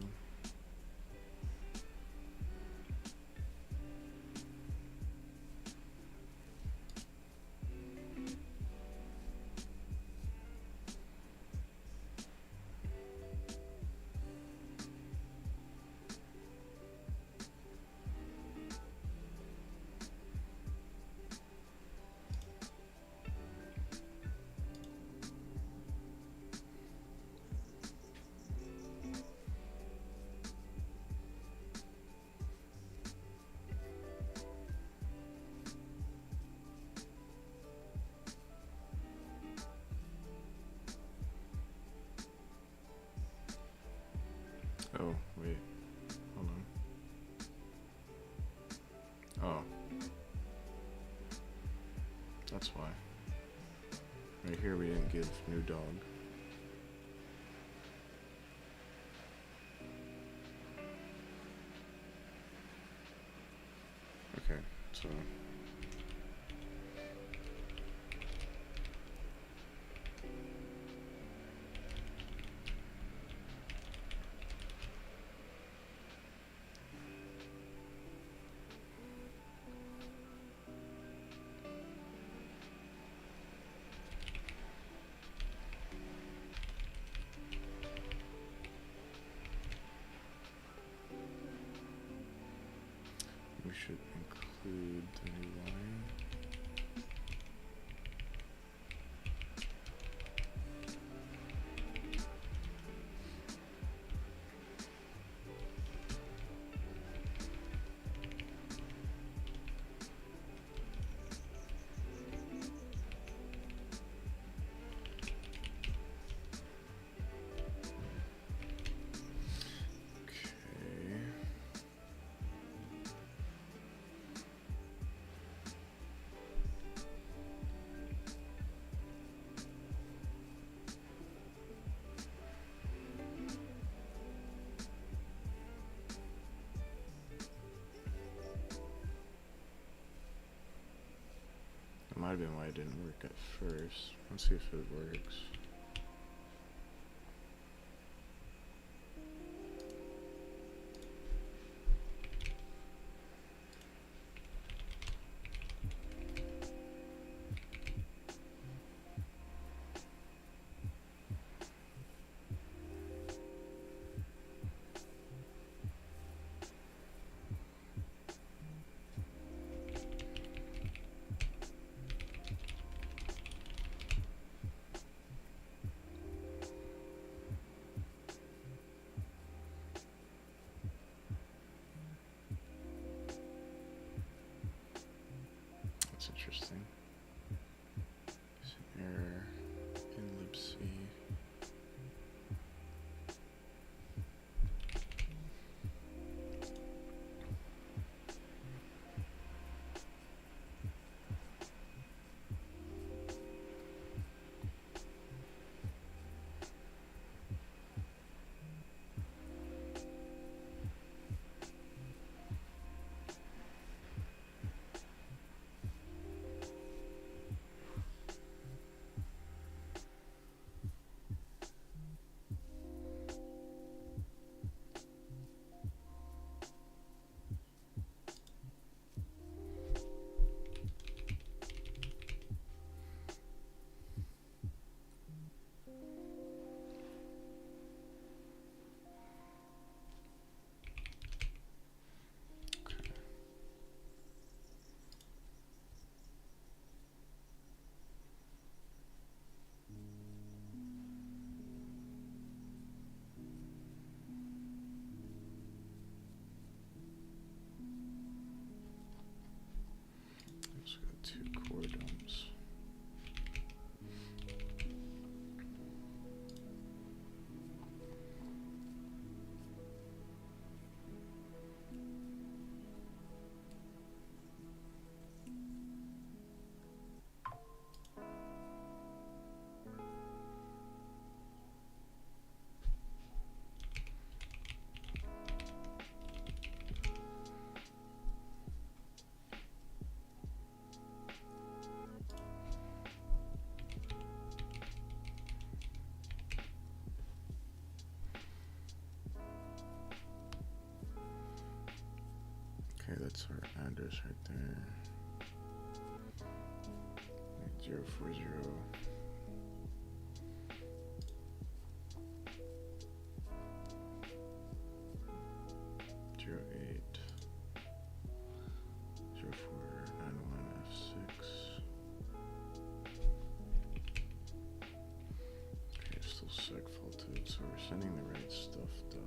Oh, wait. Hold on. Oh. That's why. Right here we didn't give new dog. So we should include the new line. Might have been why it didn't work at first. Let's see if it works. That's interesting. There's an error in libc. It's got 2 core dumps. Okay, that's our address right there. 040. 08 0491F6. Okay, still seg faulted, so we're sending the right stuff though.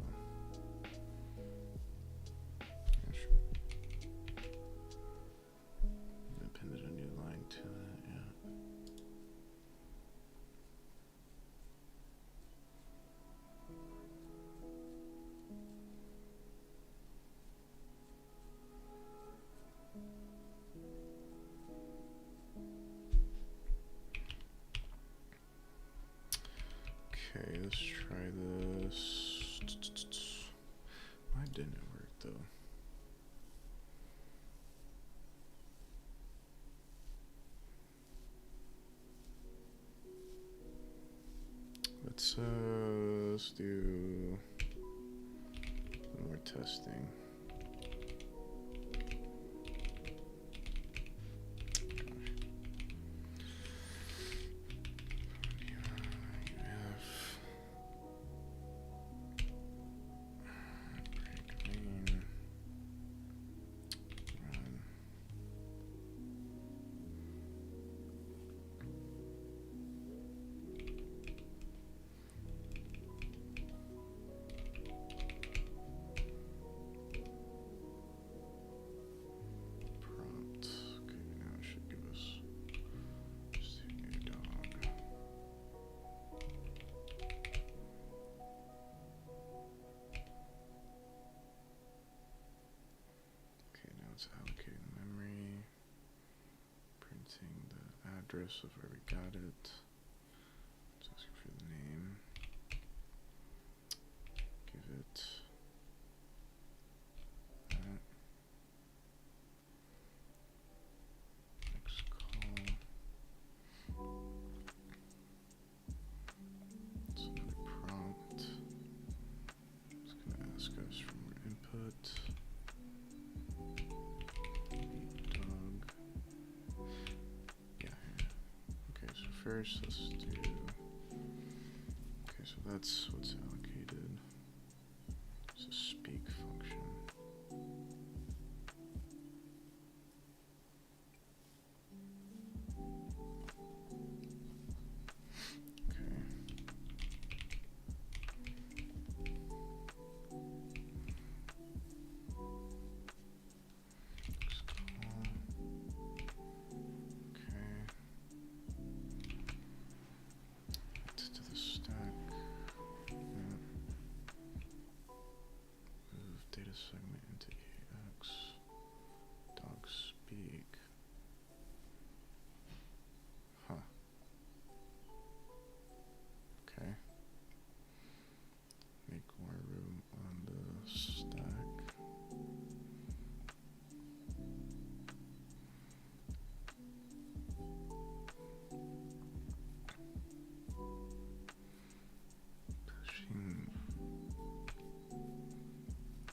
Appended a new line to that, yeah. Okay, let's try this. let's do one more testing. Allocating memory, printing the address of where we got it, it's asking for the name, give it that, next call, it's another prompt, it's going to ask us for more input. First, let's do, okay, so that's what's allocated. It's a speak function. Okay. Next call. Okay. To the stack. Yeah. Move data segment into AX. Dog speak. Huh. Okay. Make more room on the stack.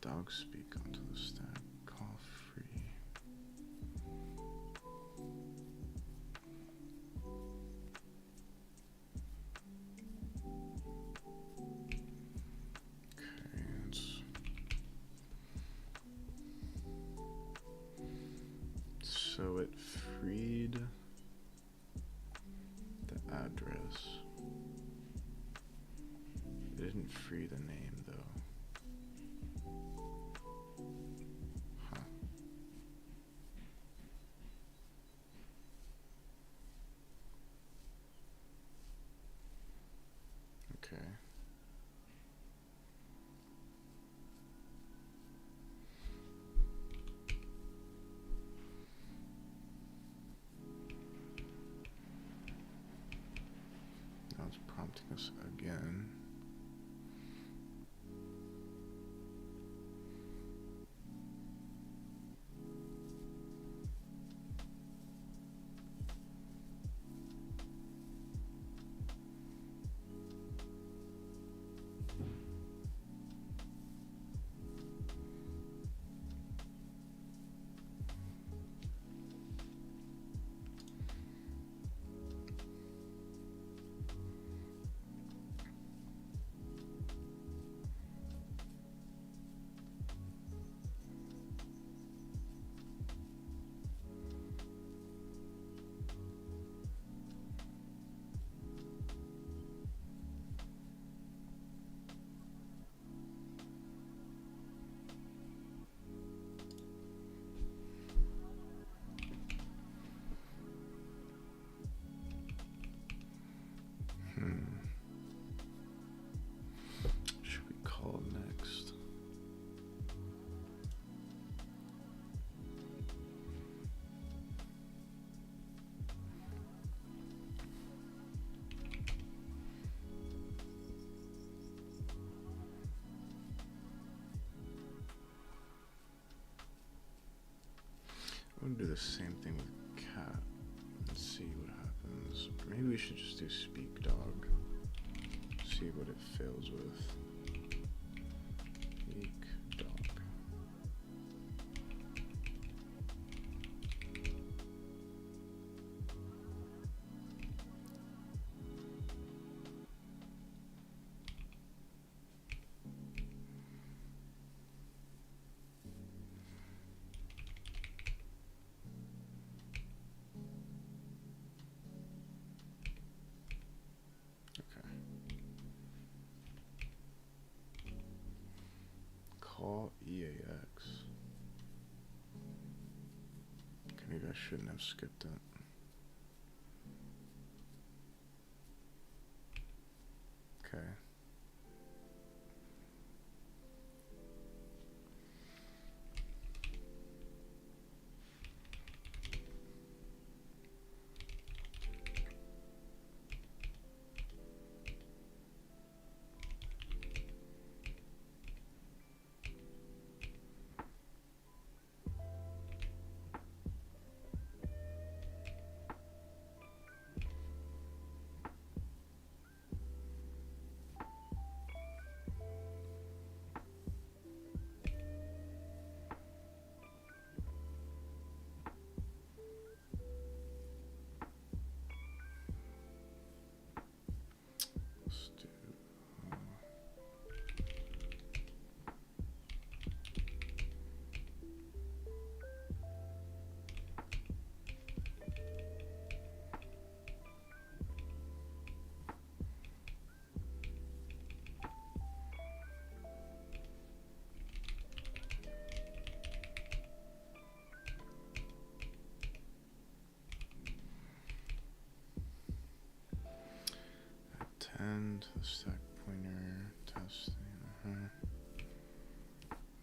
Dog speak onto the stack. Call free. Okay, so it freed the address. It didn't free the name though. Okay. Now it's prompting us again. Should we call next? I'm gonna do the same thing with cat. Let's see what happens. Maybe we should just do speak dog. see what it fails with. Weak dog. Call EAX. Okay, maybe I shouldn't have skipped it. Okay. Let's do. Attend to the stack pointer testing.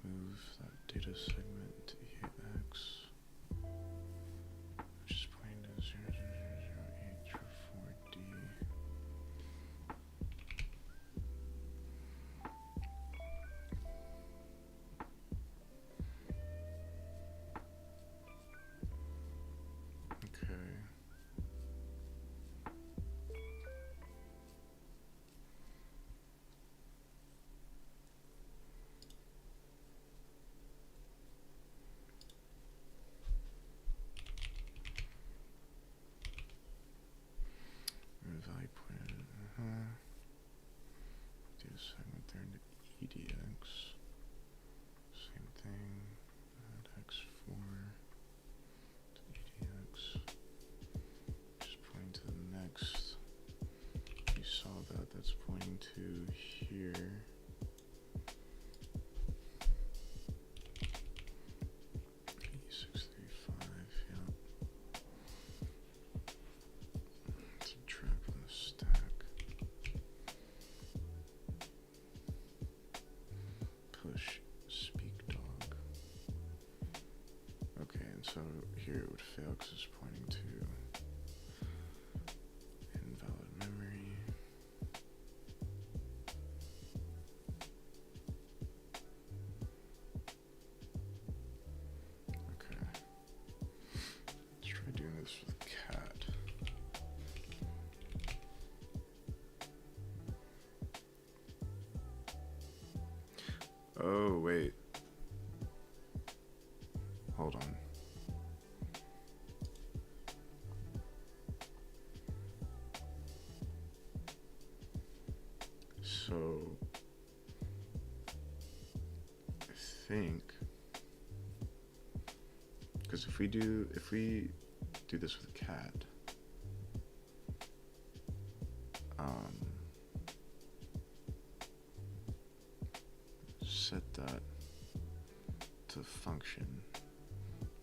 Move that data segment to EAX, which is pointing to 00008 through 4D. Okay. Value pointed. Data segment there into EDX. Same thing. Add X4 to EDX. Just pointing to the next. You saw that. That's pointing to here. E635. Yeah. Subtract from the stack. Push speak dog. Okay, and so here it would fail because it's pointing to invalid memory. Okay. Let's try doing this with cat. Oh, wait. Hold on. So, I think, because if we do this with a cat, set that to function,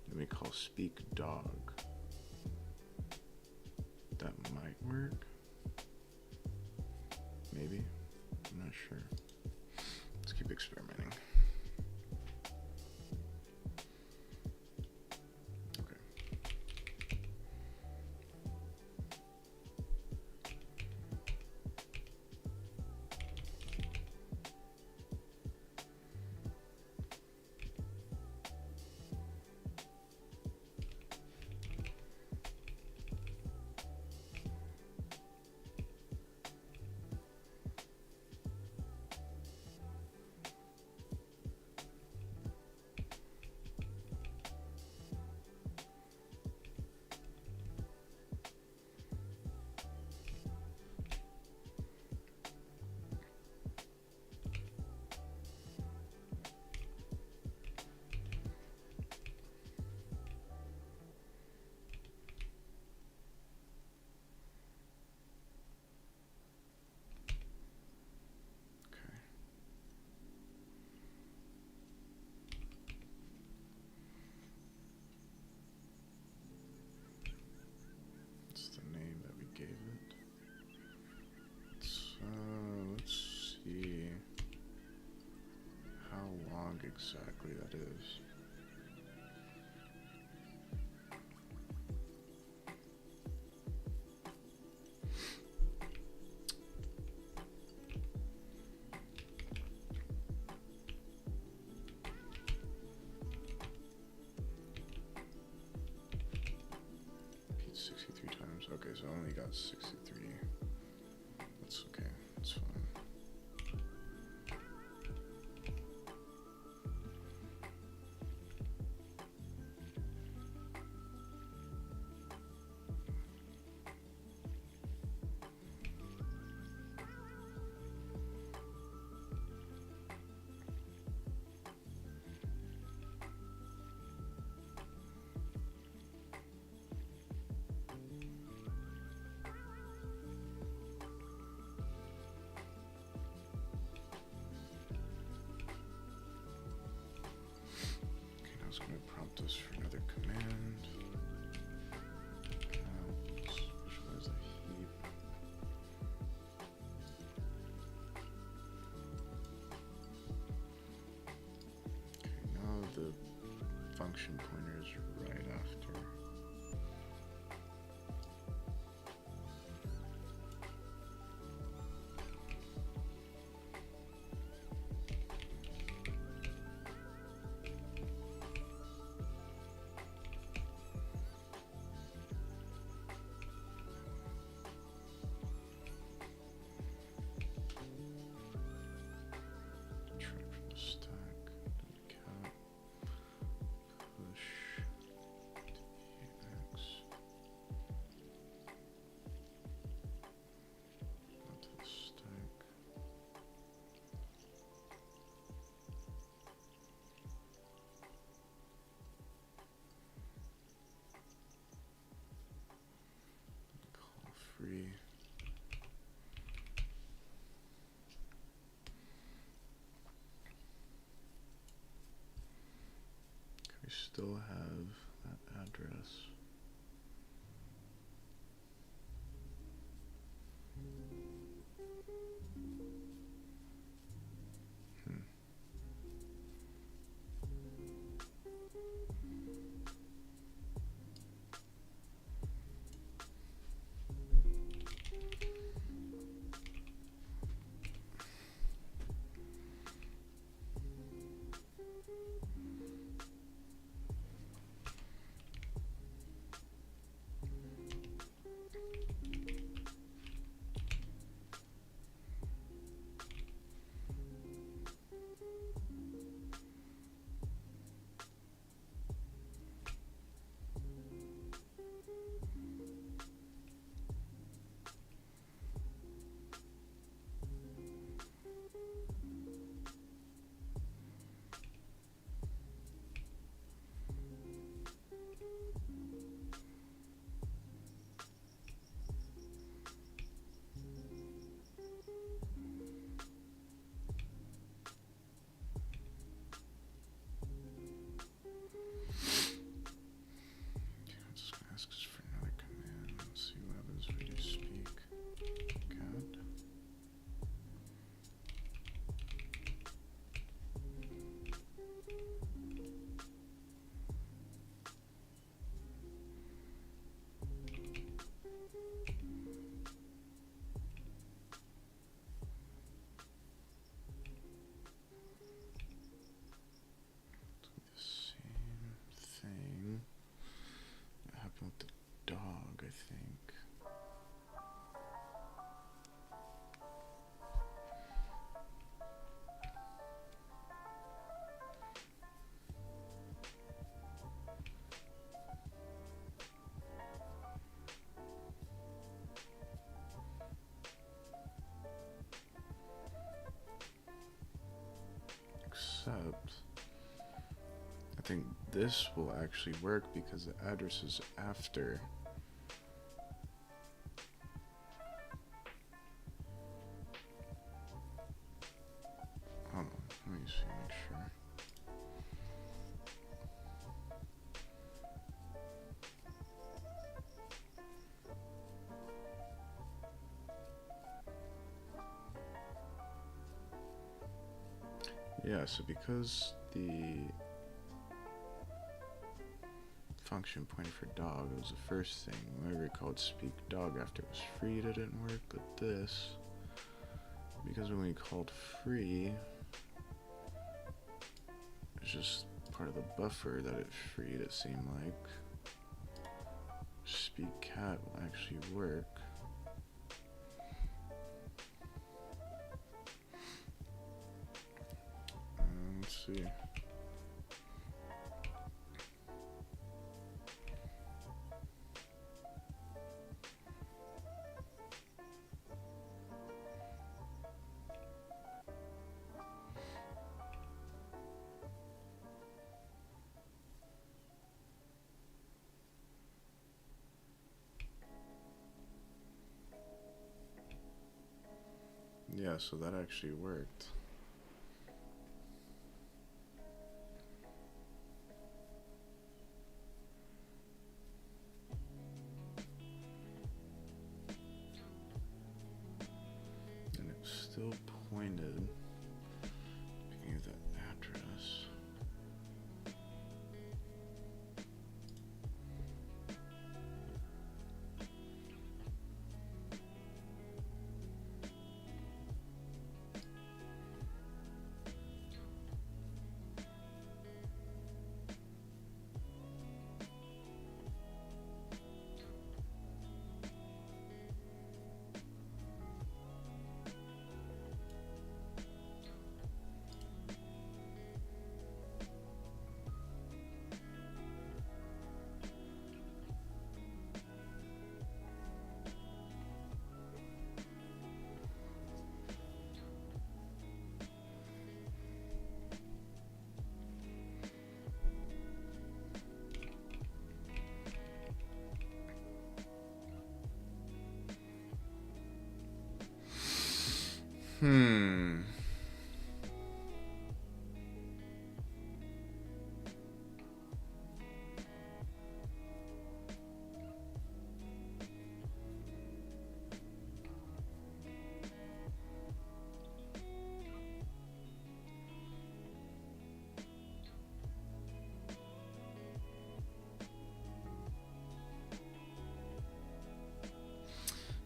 and we call speak dog. That might work. Maybe. I'm not sure. Let's keep experimenting. Okay. exactly that is. Repeat 63 times. Okay, so I only got 63. That's okay. That's fine. It's going to prompt us for another command. Visualize the heap. Okay, now the function pointer is right after. Free. We still have that address. With the dog, I think. Except I think this will actually work because the address is after. Hold on, let me see, make sure. Yeah, so because the function pointer for dog. It was the first thing. Whenever it called speak dog after it was free, it didn't work. But this, because when we called free, it's just part of the buffer that it freed, it seemed like. Speak cat will actually work. Let's see. Yeah, so that actually worked. And it still pointed to that address.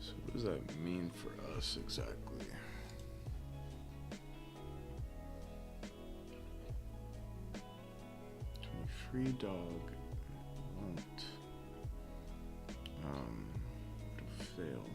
So what does that mean for us exactly? Free dog won't it'll fail.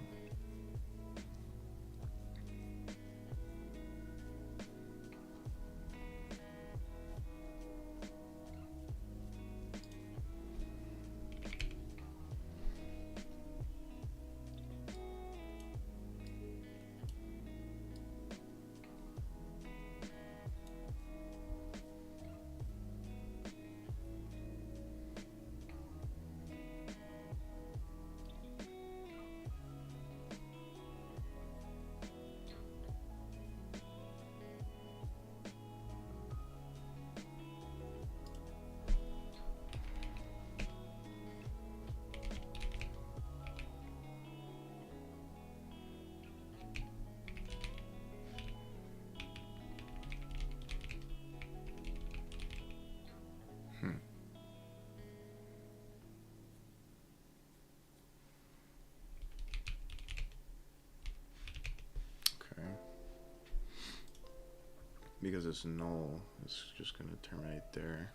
Because it's null, it's just going to terminate there.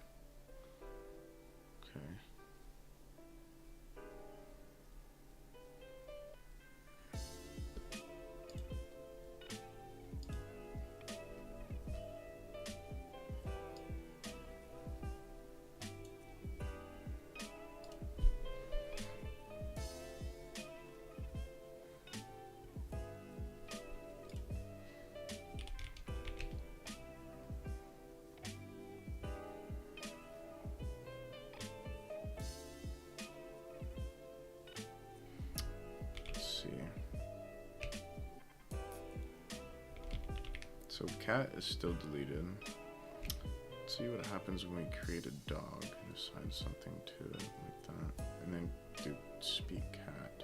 Okay. So cat is still deleted. Let's see what happens when we create a dog and assign something to it like that. And then do speak cat.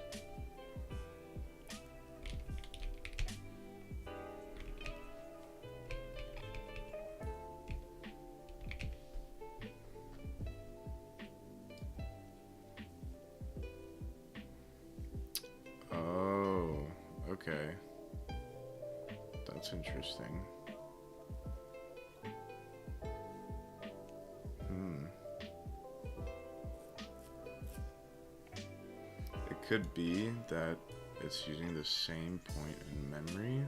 That's interesting. It could be that it's using the same point in memory.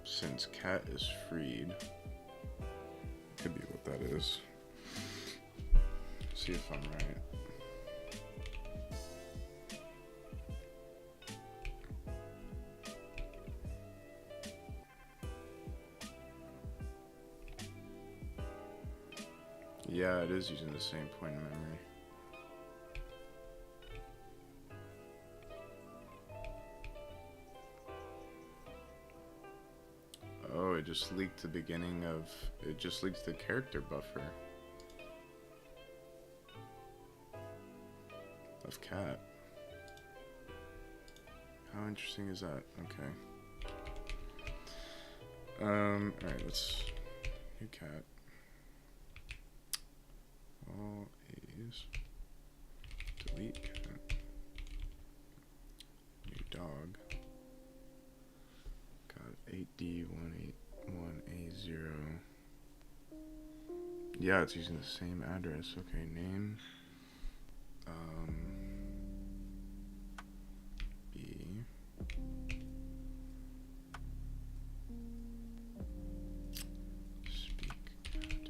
Since cat is freed. Could be what that is. See if I'm right. Yeah, it is using the same point in memory. Oh, it just leaked the beginning of... It just leaked the character buffer. Of cat. How interesting is that? Okay. Alright, let's... New cat. All A's. Delete cat. New dog. Got 8D181A0. Yeah, it's using the same address. Okay, name. B. Speak cat.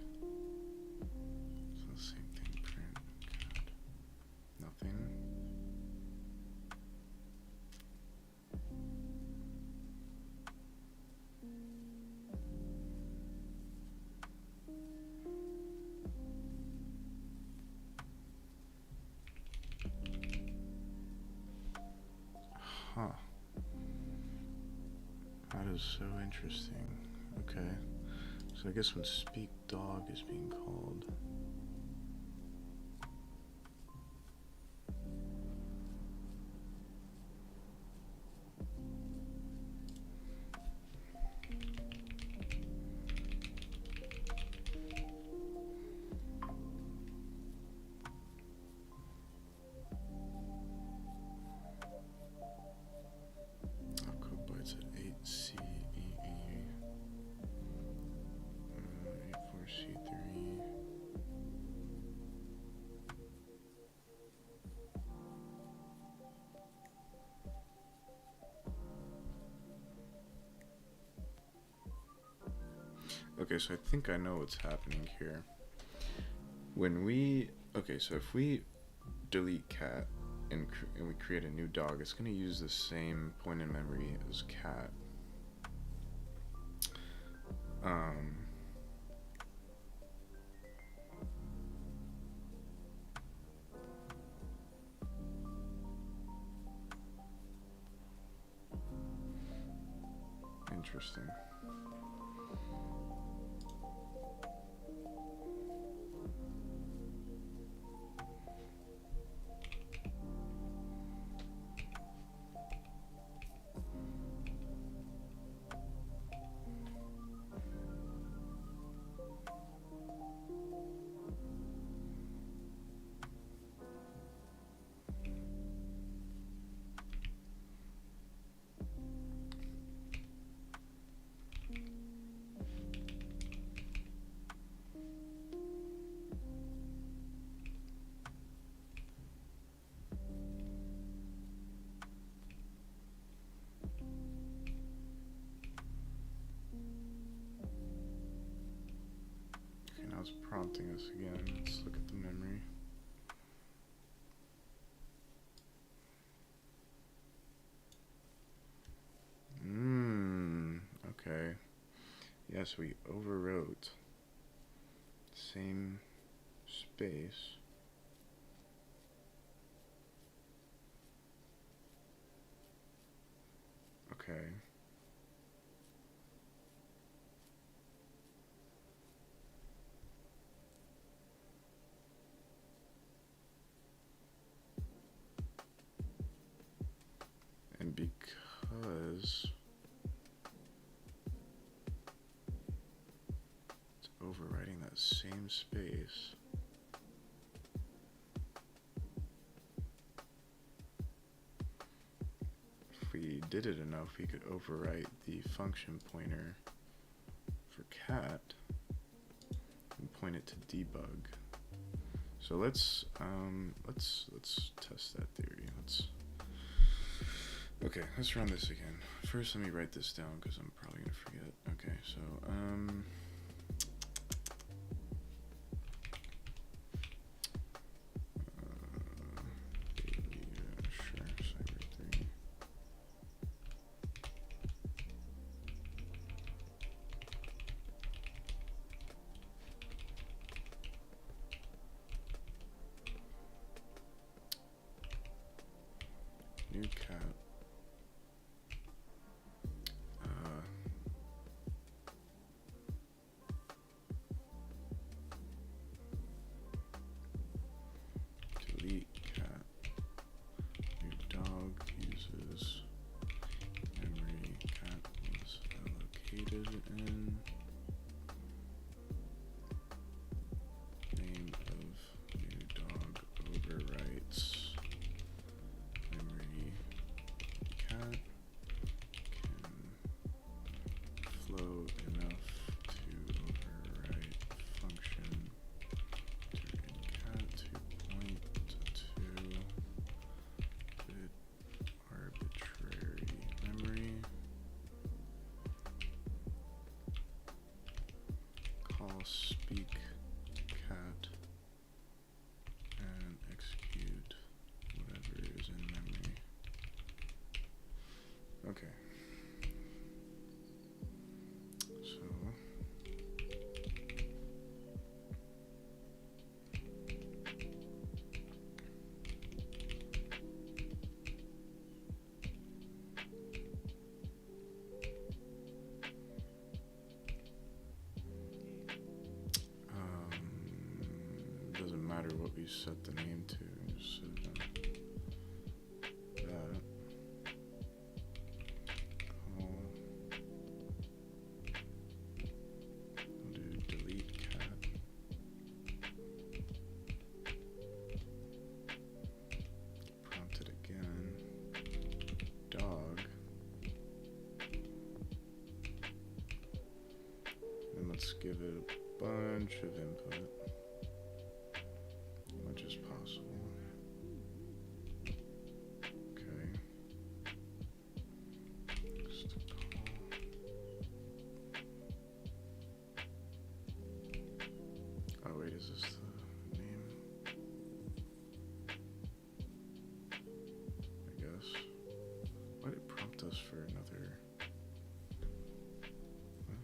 So the same thing, print cat. Nothing. Huh. That is so interesting. Okay. So I guess when speak dog is being called. Code bytes at 8CEE. 84C3. Okay, so I think I know what's happening here. When we... Okay, so if we delete cat and we create a new dog, it's going to use the same point in memory as cat. Interesting. Now it's prompting us again. Let's look at the memory. Okay. Yes, we overwrote. Same space. Okay. And because it's overwriting that same space, if we did did it enough, we could overwrite the function pointer for cat and point it to debug. So let's test that theory. Okay, let's run this again. First, let me write this down because I'm probably gonna forget. Okay, so sure, Cyber 3. New cat. Delete cat. New dog uses memory cat was allocated in. Name of new dog overwrites memory cat can flow enough to overwrite function during cat to point to bit arbitrary memory. Call speak cat and execute whatever is in memory. Okay. So doesn't matter what we set the name to, just set it on that. Call. We'll do delete cat. Prompt it again. Dog. And let's give it a bunch of input. Much as possible. Okay. Next call. Oh wait, is this the name? I guess. Why did it prompt us for another? What?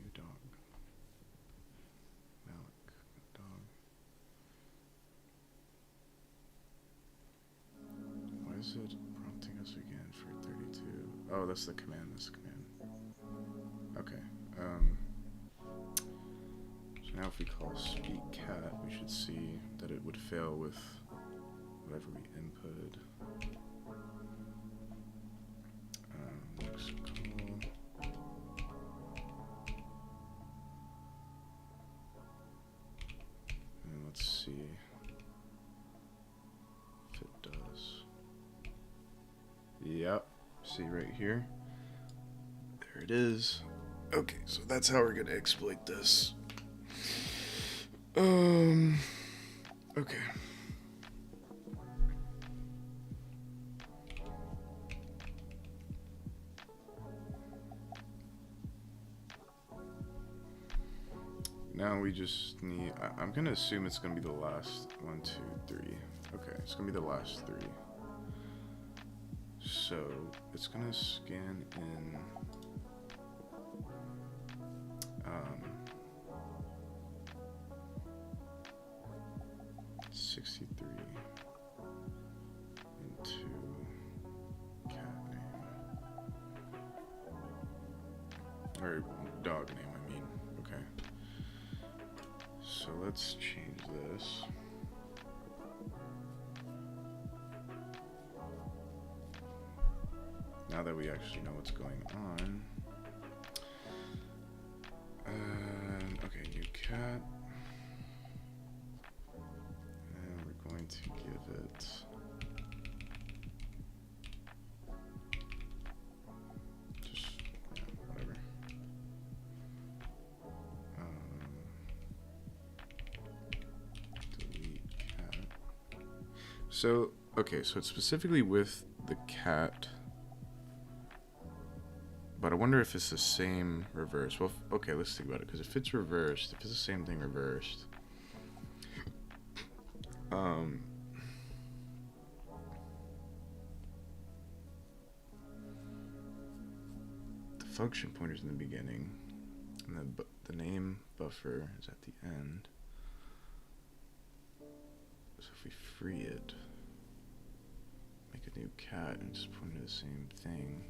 New dog. Malik, dog. Why is it prompting us again for 32? Oh, that's the command, Okay, so now if we call speak cat, we should see that it would fail with whatever we inputted. Next call. And let's see if it does. Yep, see right here. There it is. Okay, so that's how we're gonna exploit this. Okay. Now we just need, I'm gonna assume it's gonna be the last 1, 2, 3. Okay, it's gonna be the last 3. So it's gonna scan in 63 into cat name, or dog name, I mean. Okay. So let's change this. Now that we actually know what's going on. Okay, new cat. And we're going to give it So, okay, so it's specifically with the cat. But I wonder if it's the same reverse. Well, okay, let's think about it. Because if it's reversed, if it's the same thing reversed, the function pointer's in the beginning, and the name buffer is at the end. So if we free it, make a new cat and just point to the same thing,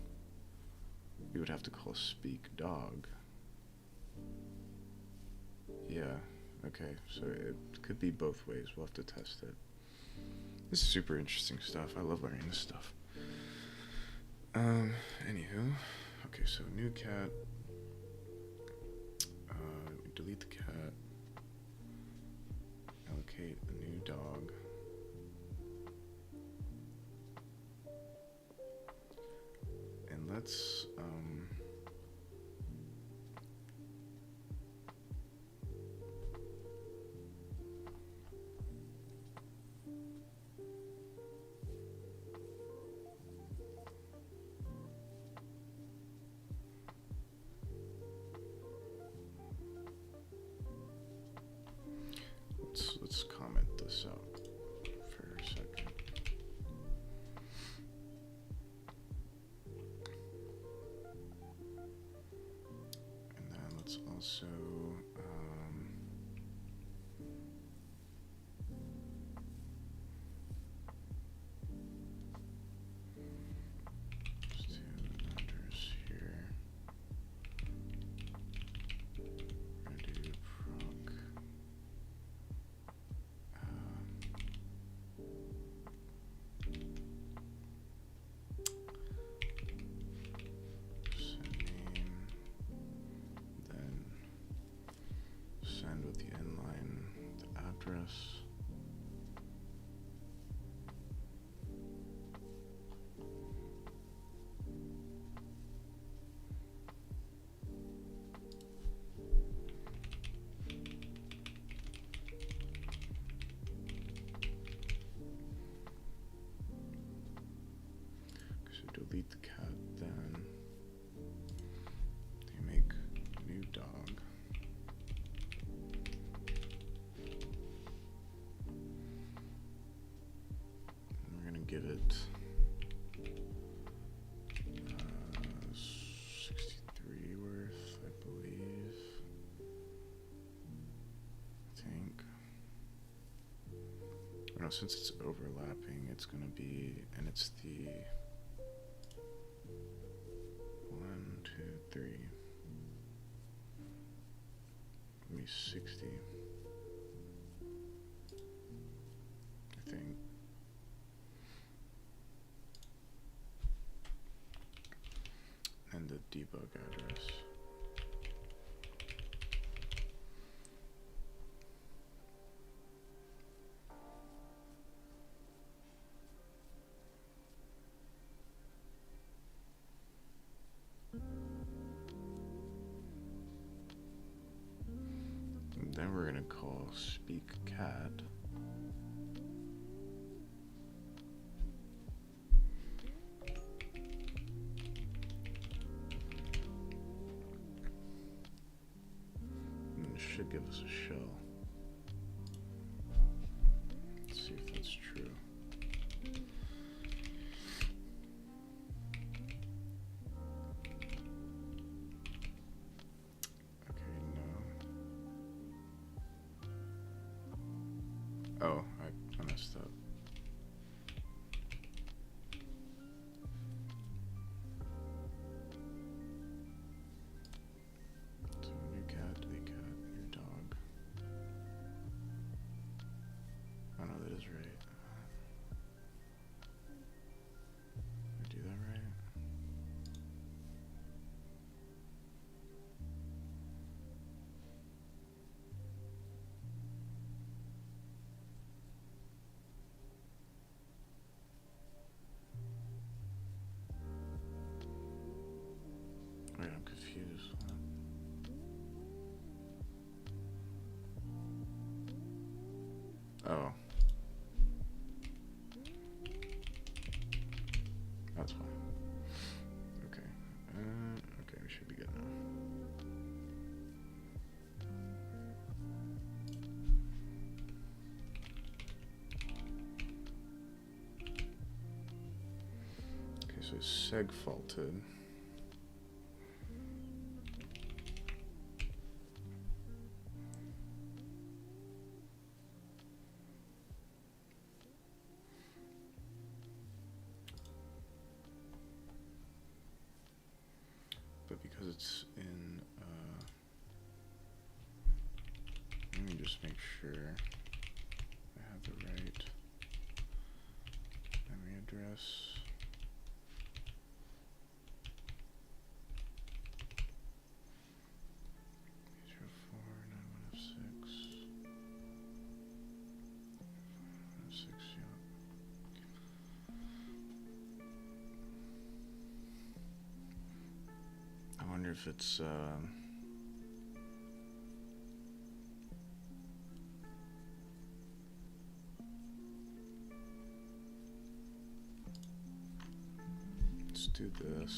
we would have to call speak dog. Yeah, okay, so it could be both ways. We'll have to test it. This is super interesting stuff. I love learning this stuff. Anywho, okay, so new cat. We delete the cat. Allocate a new dog. And let's comment this out for a second. And then let's also just do address here. Redo proc. Send with the inline the address. So delete the cat, then you make a new dog. Give it 63 worth, I believe. I think. No, since it's overlapping, it's gonna be, and it's the 1, 2, 3. Give me 60. I think. And the debug address. And then we're gonna call speak cat. Should give us a shell. Let's see if that's true. Okay, no. Oh, I messed up. So new cat, delete cat. Oh no, that is right. Did I do that right? Wait, I'm confused. Oh. that's why. Okay. Okay, we should be good now. Okay, so seg faulted. But because it's in, let me just make sure I have the right memory address. I wonder if it's let's do this.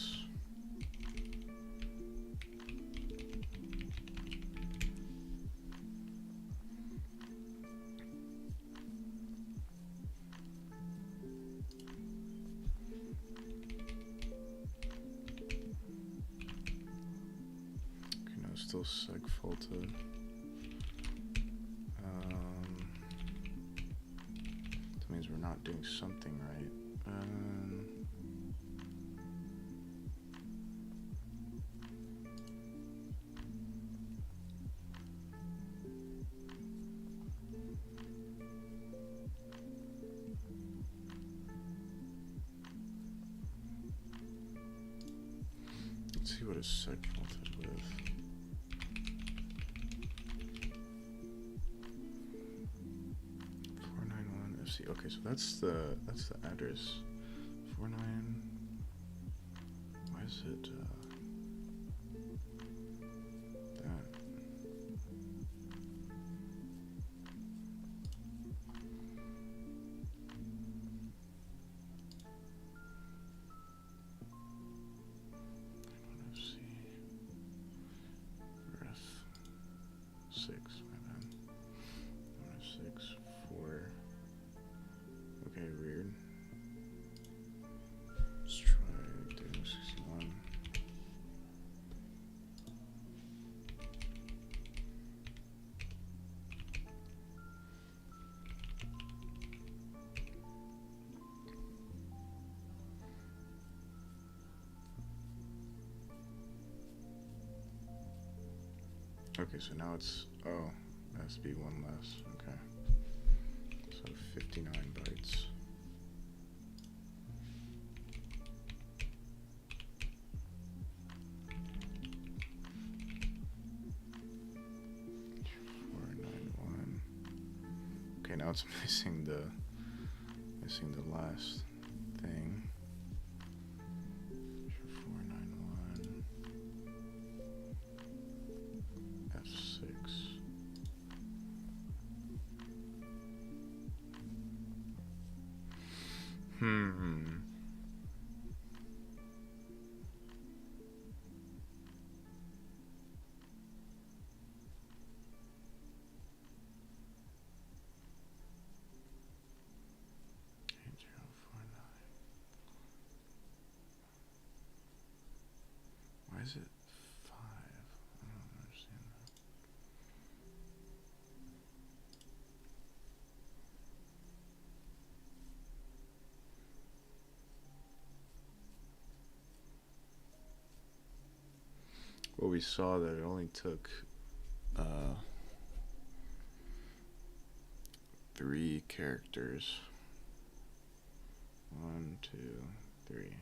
Okay, no, it's still seg faulted. That means we're not doing something right. Let's see what it's seg faulted with. Okay, so that's the address. 49. Why is it that? I want to see. Ref 6. My bad. I want to 6 4. Okay, weird. Let's try doing 61. Okay, so now it's, oh, it has to be one less. Okay. So 59 bytes. Okay, now it's missing the last thing. 491 F6. Why is it 5? I don't understand that. Well, we saw that it only took 3 characters. 1, 2, 3.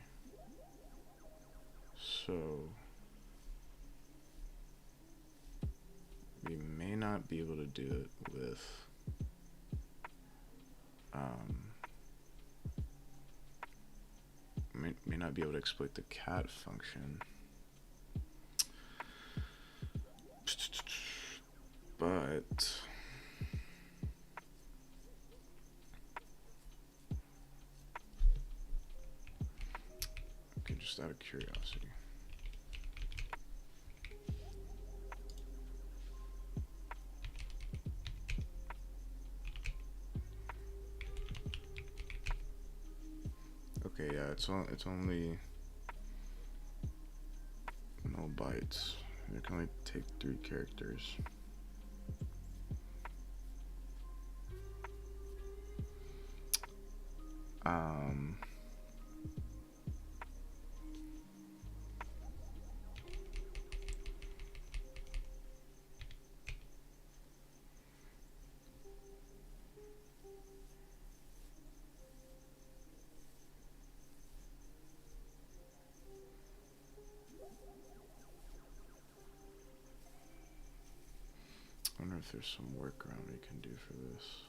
So we may not be able to do it with may not be able to exploit the cat function, but curiosity. Okay, yeah, it's only no bytes. It can only take 3 characters. I wonder if there's some workaround we can do for this.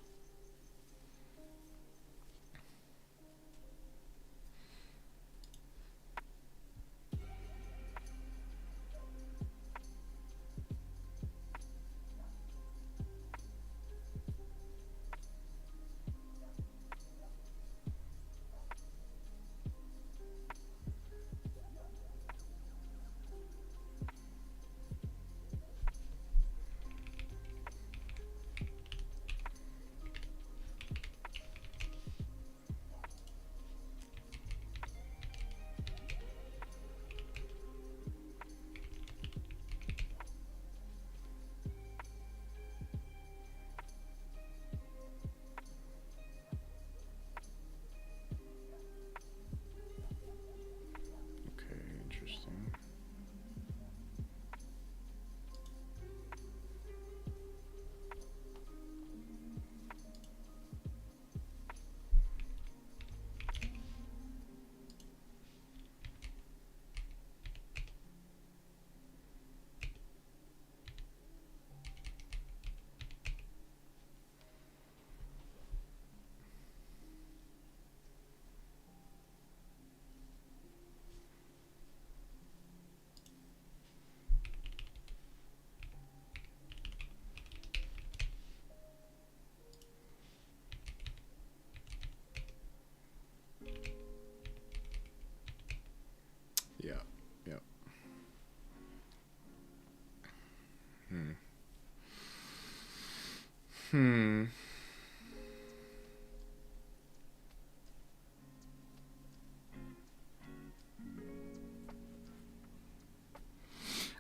Yeah, yep.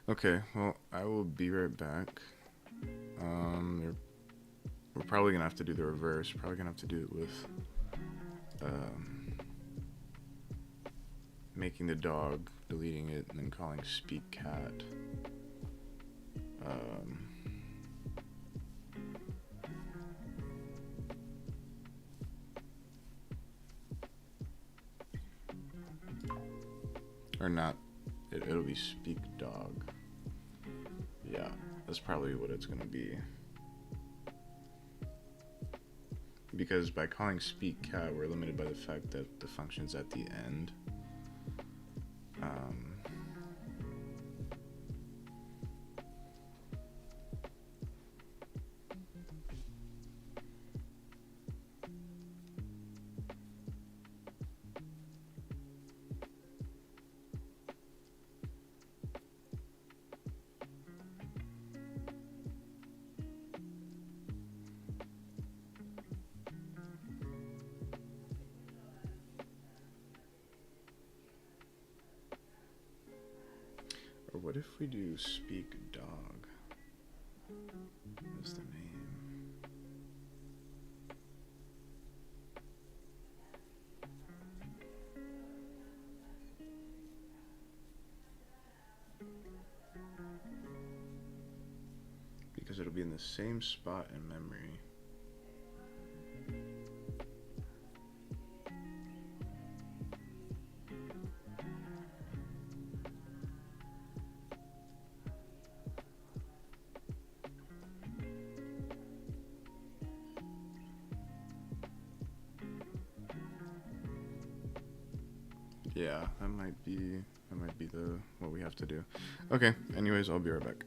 Okay, well, I will be right back. We're probably gonna have to do the reverse. Probably gonna have to do it with making the dog, deleting it, and then calling speak cat. Or not, it'll be speak dog. Yeah, that's probably what it's gonna be. Because by calling speak cat, we're limited by the fact that the function's at the end. Or what if we do speak dog as the name? Because it'll be in the same spot in memory. Yeah, that might be the what we have to do. Okay, anyways, I'll be right back.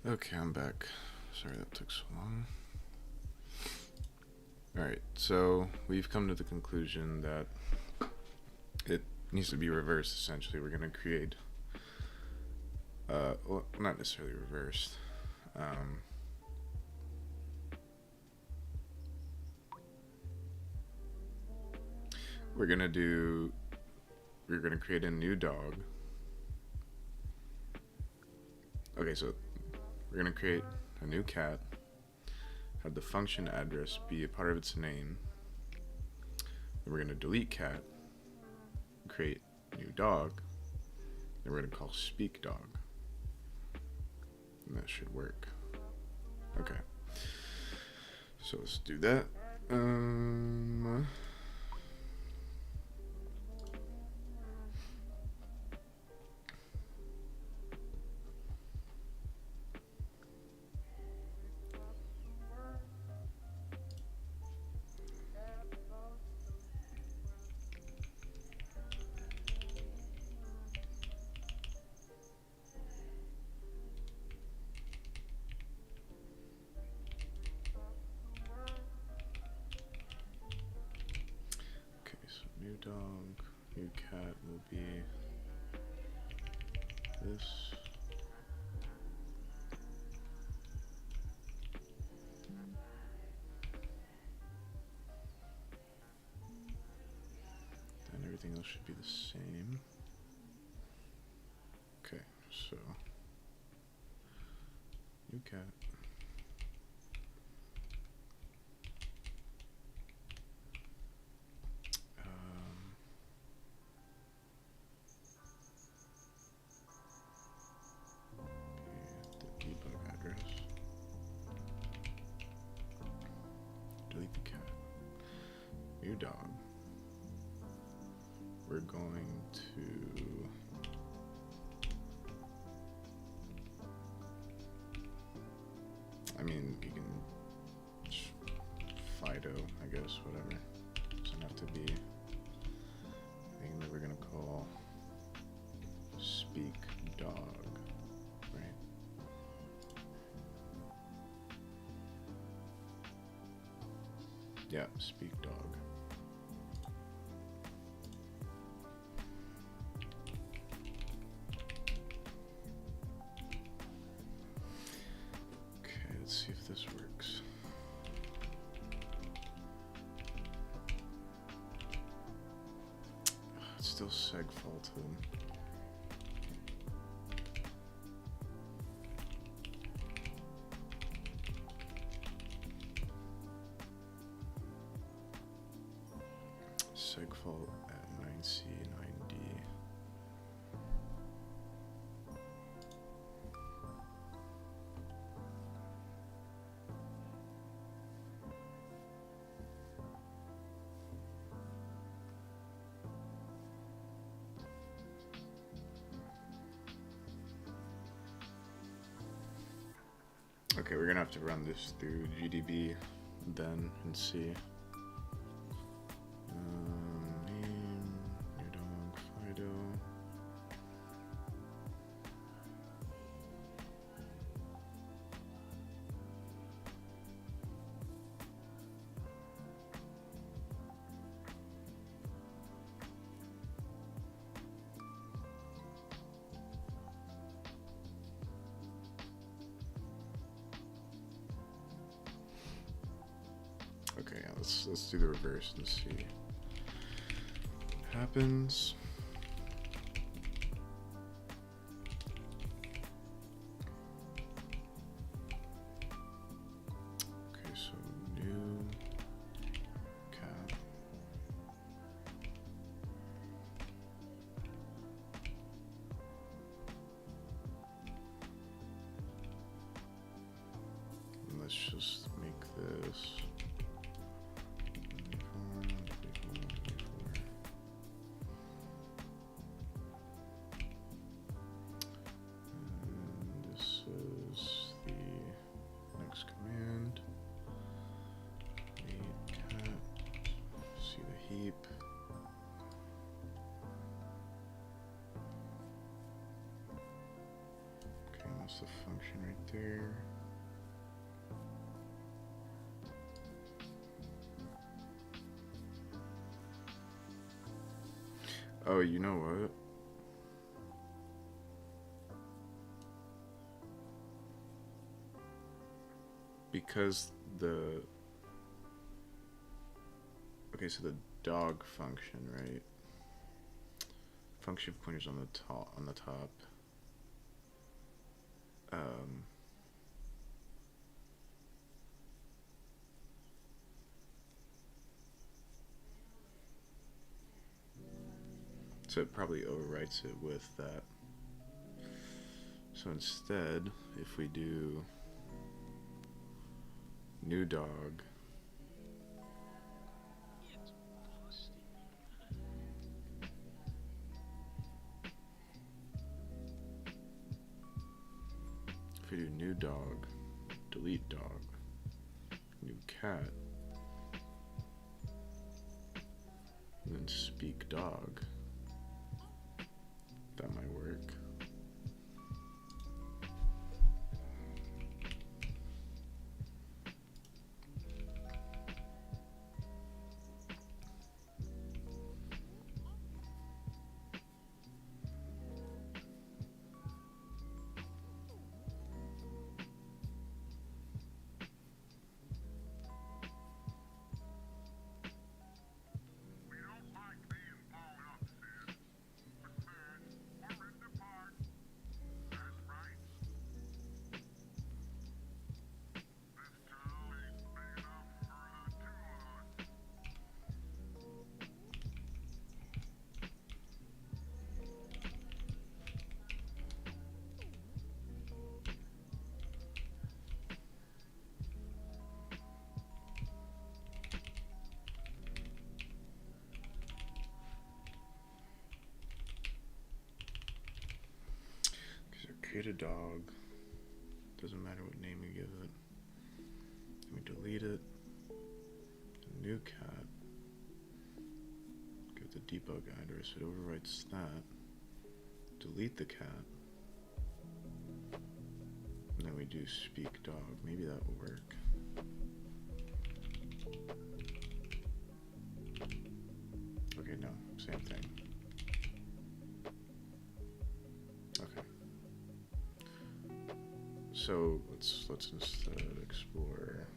Okay, I'm back. Sorry that took so long. Alright, so we've come to the conclusion that it needs to be reversed, essentially. We're going to create, well, not necessarily reversed. We're going to create a new dog. Okay, so we're going to create a new cat, have the function address be a part of its name. Then we're going to delete cat, create new dog, then we're going to call speak dog. And that should work. Okay. So let's do that. New dog, new cat will be this. Then everything else should be the same. Okay, so new cat. Delete the cat. New dog. We're going to you can Fido, I guess, whatever. Doesn't have to be a thing that we're gonna call speak dog, right? Yeah, speak dog. Okay, let's see if this works. It's still seg faulted. Segfault at 9C, 9D. Okay, we're gonna have to run this through GDB then and see. Name, new dog, Fido. Okay, yeah, let's do the reverse and see what happens. Okay, so new cat. And let's just make this. Heap. Okay, That's the function right there. Oh, you know what? Because the... Okay, so the dog function, right? Function pointer's on the top. So it probably overwrites it with that. So instead, if we do new dog, if we do new dog, delete dog, new cat, and then speak dog, that might work. Create a dog, doesn't matter what name you give it. Then we delete it, a new cat, give the debug address, it overwrites that, delete the cat, and then we do speak dog, maybe that will work. Okay, no, same thing. Okay. So let's instead explore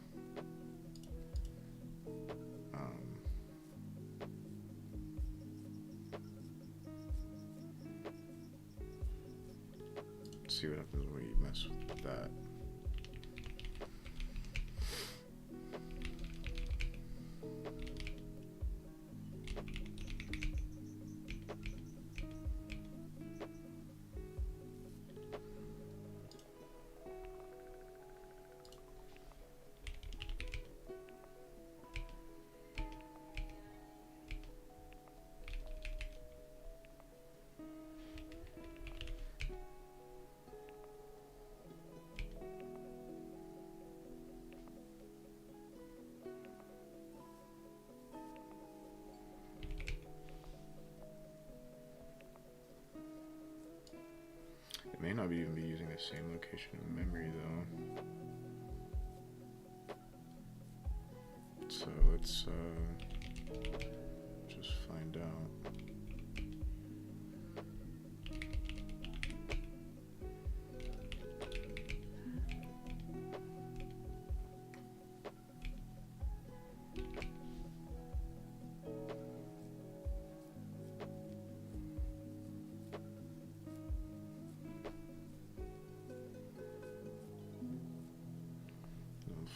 see what happens when we mess with that. It may not even be using the same location in memory though. So let's just find out.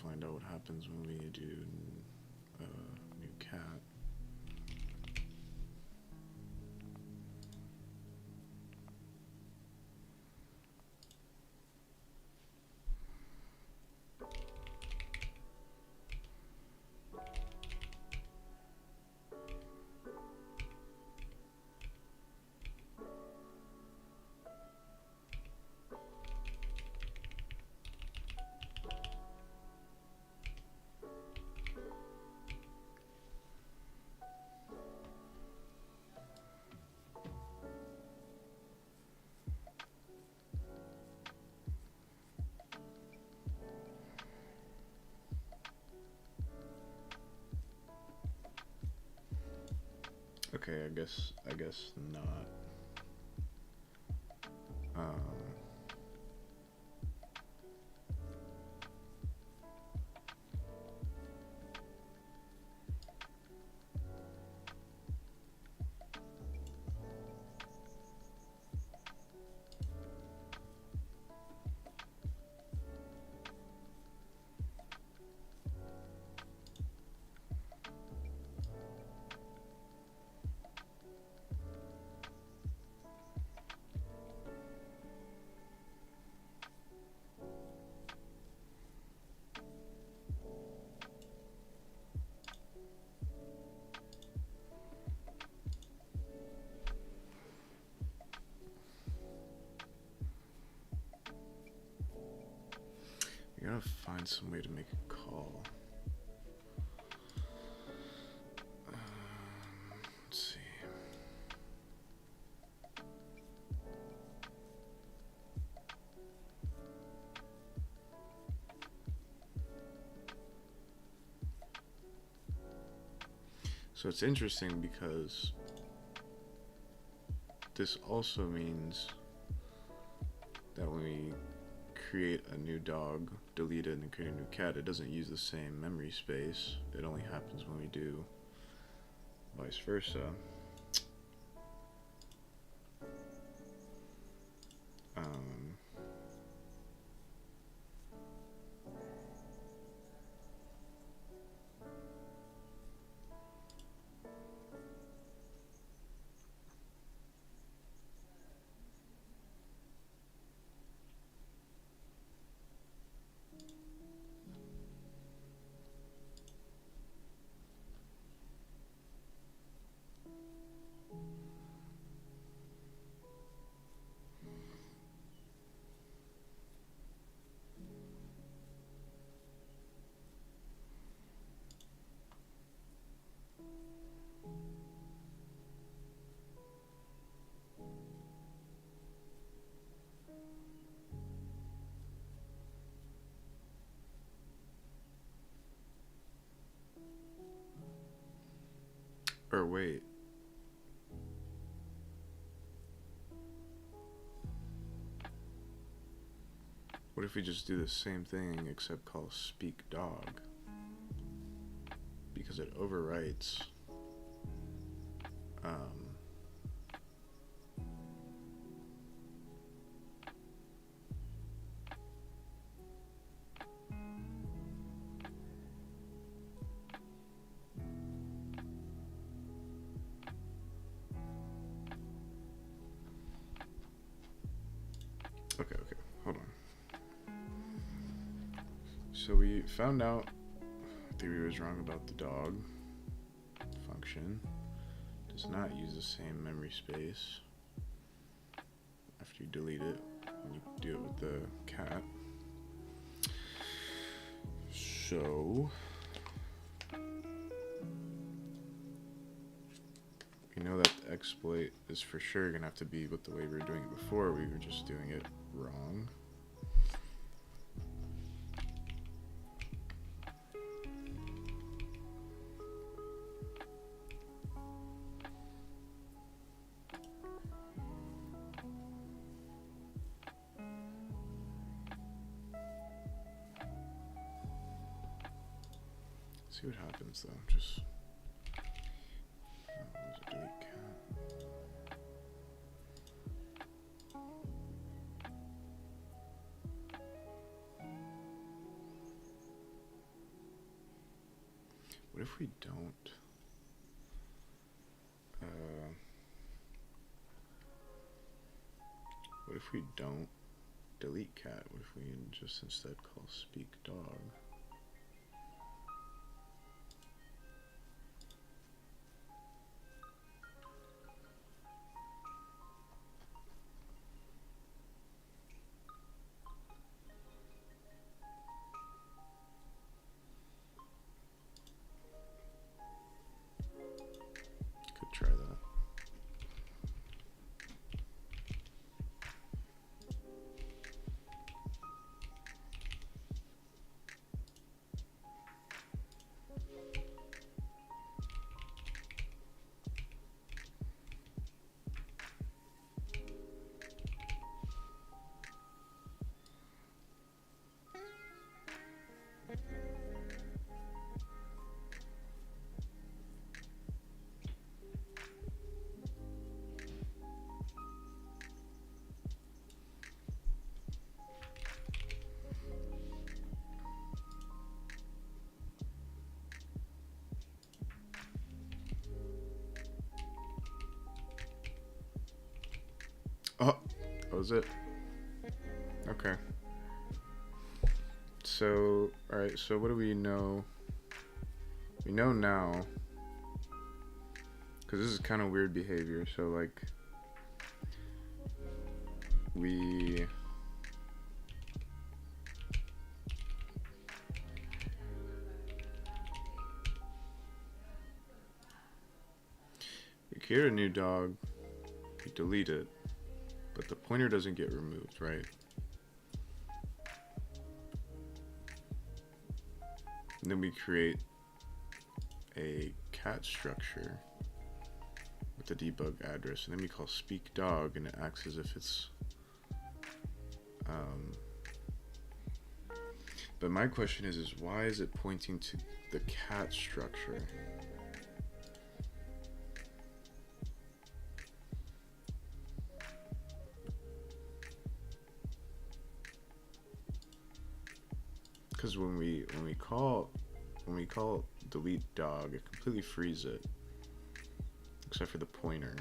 Find out what happens when we do new cat. Okay, I guess not. Um, I gotta find some way to make a call. Let's see. So it's interesting because this also means that when we create a new dog, delete it, and create a new cat, it doesn't use the same memory space. It only happens when we do vice versa. Or wait. What if we just do the same thing except call speak dog? Because it overwrites okay, hold on. So we found out theory was wrong about the dog function. Does not use the same memory space after you delete it when you do it with the cat. So we know that the exploit is for sure gonna have to be with the way we were doing it before. We were just doing it wrong. See what happens though. Just delete cat. What if we don't? What if we don't delete cat? What if we just instead call speak dog? Could try that. Oh, that was it. Okay. So, alright, so what do we know? We know now, because this is kind of weird behavior, so like, we create a new dog, we delete it, but the pointer doesn't get removed, right? And then we create a cat structure with the debug address, and then we call speak dog, and it acts as if it's but my question is why is it pointing to the cat structure? Because when we call delete dog, it completely frees it, except for the pointer.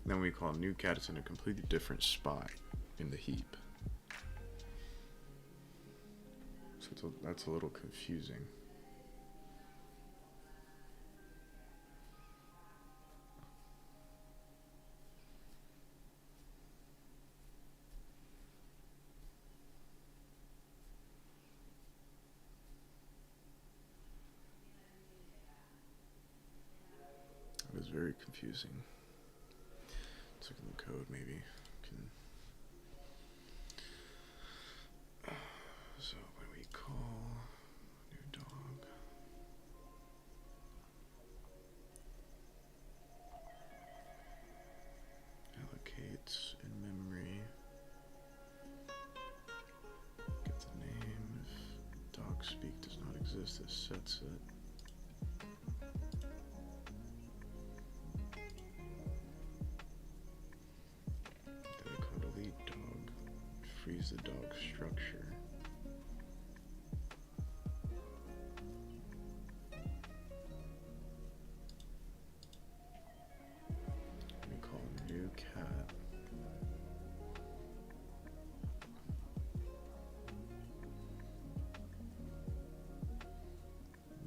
And then we call new cat, it's in a completely different spot in the heap. So that's a little confusing. It was very confusing. Let's look in the code, maybe. So when we call new dog, allocates in memory, get the name. If dog speak does not exist, it sets it. Freeze the dog structure. We call new cat.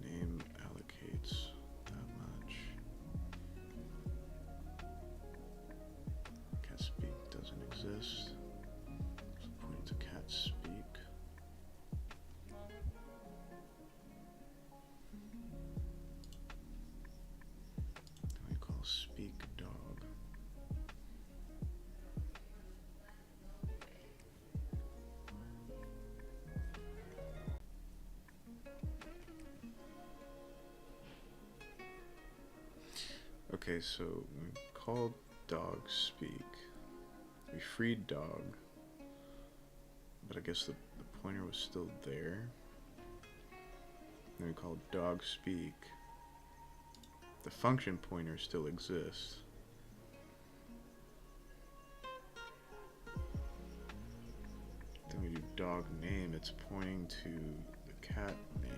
Name allocates that much. Cat speak doesn't exist. To cat speak. We call speak dog. Okay, so we called dog speak. We freed dog. But I guess the pointer was still there. Then we call dog speak. The function pointer still exists. Then we do dog name, it's pointing to the cat name.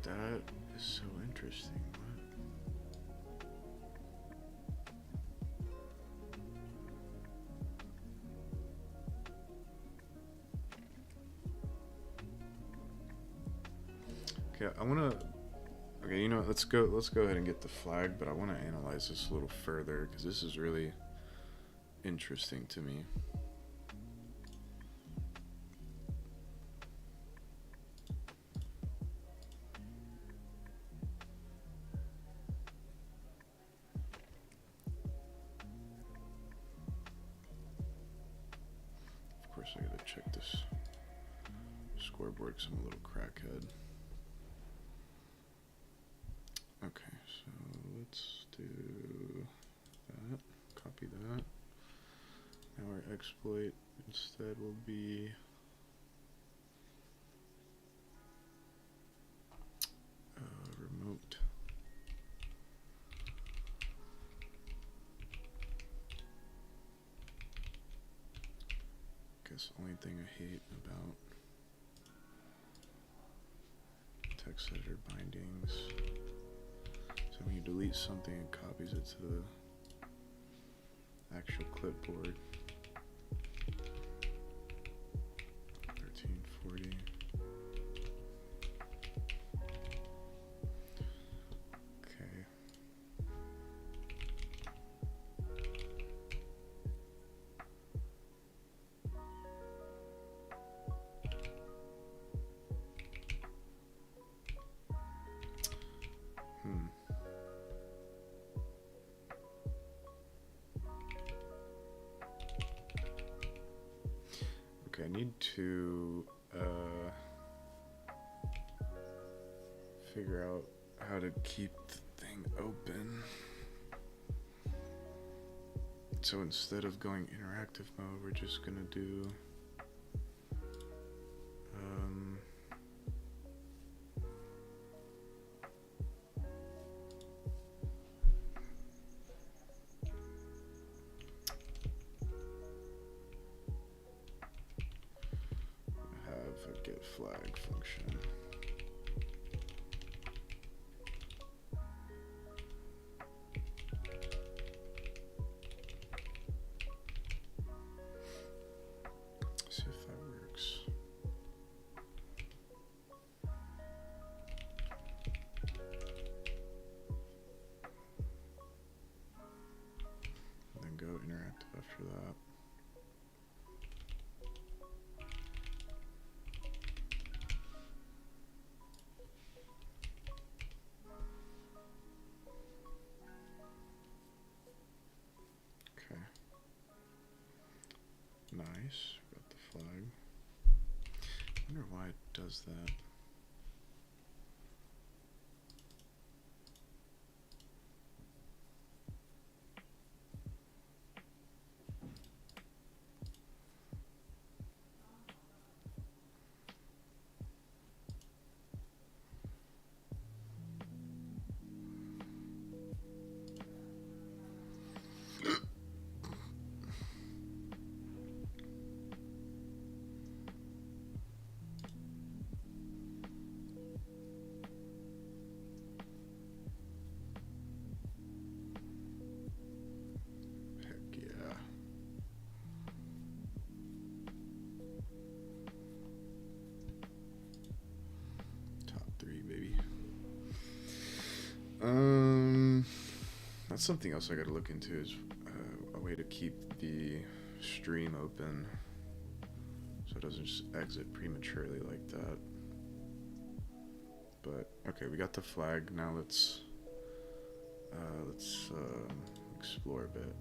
That is so interesting. Okay, I wanna. Okay, you know what? Let's go ahead and get the flag, but I want to analyze this a little further because this is really interesting to me. Of course, I gotta check this scoreboard because I'm a little crackhead. Okay, so let's do that, copy that. Now our exploit instead will be remote guess the only thing I hate about text editor bindings. So when you delete something, it copies it to the actual clipboard. 1340. Okay. Okay, I need to figure out how to keep the thing open. So instead of going interactive mode, we're just gonna do have a get flag function. See if that works. And then go interactive after that. Okay. Nice. Got the flag. I wonder why it does that. That's something else I gotta look into, is a way to keep the stream open so it doesn't just exit prematurely like that. But okay, we got the flag. Now let's explore a bit.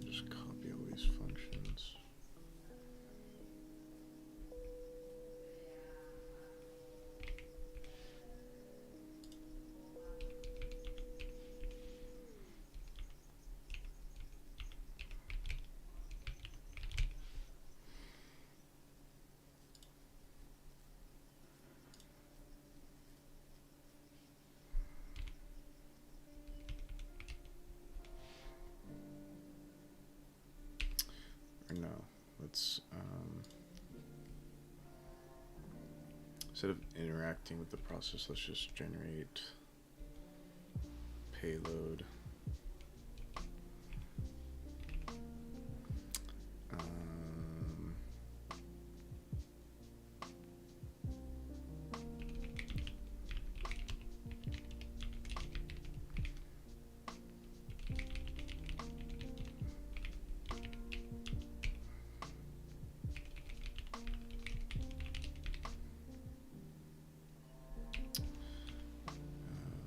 Just copy all these functions. Or no, let's Instead of interacting with the process, let's just generate payload.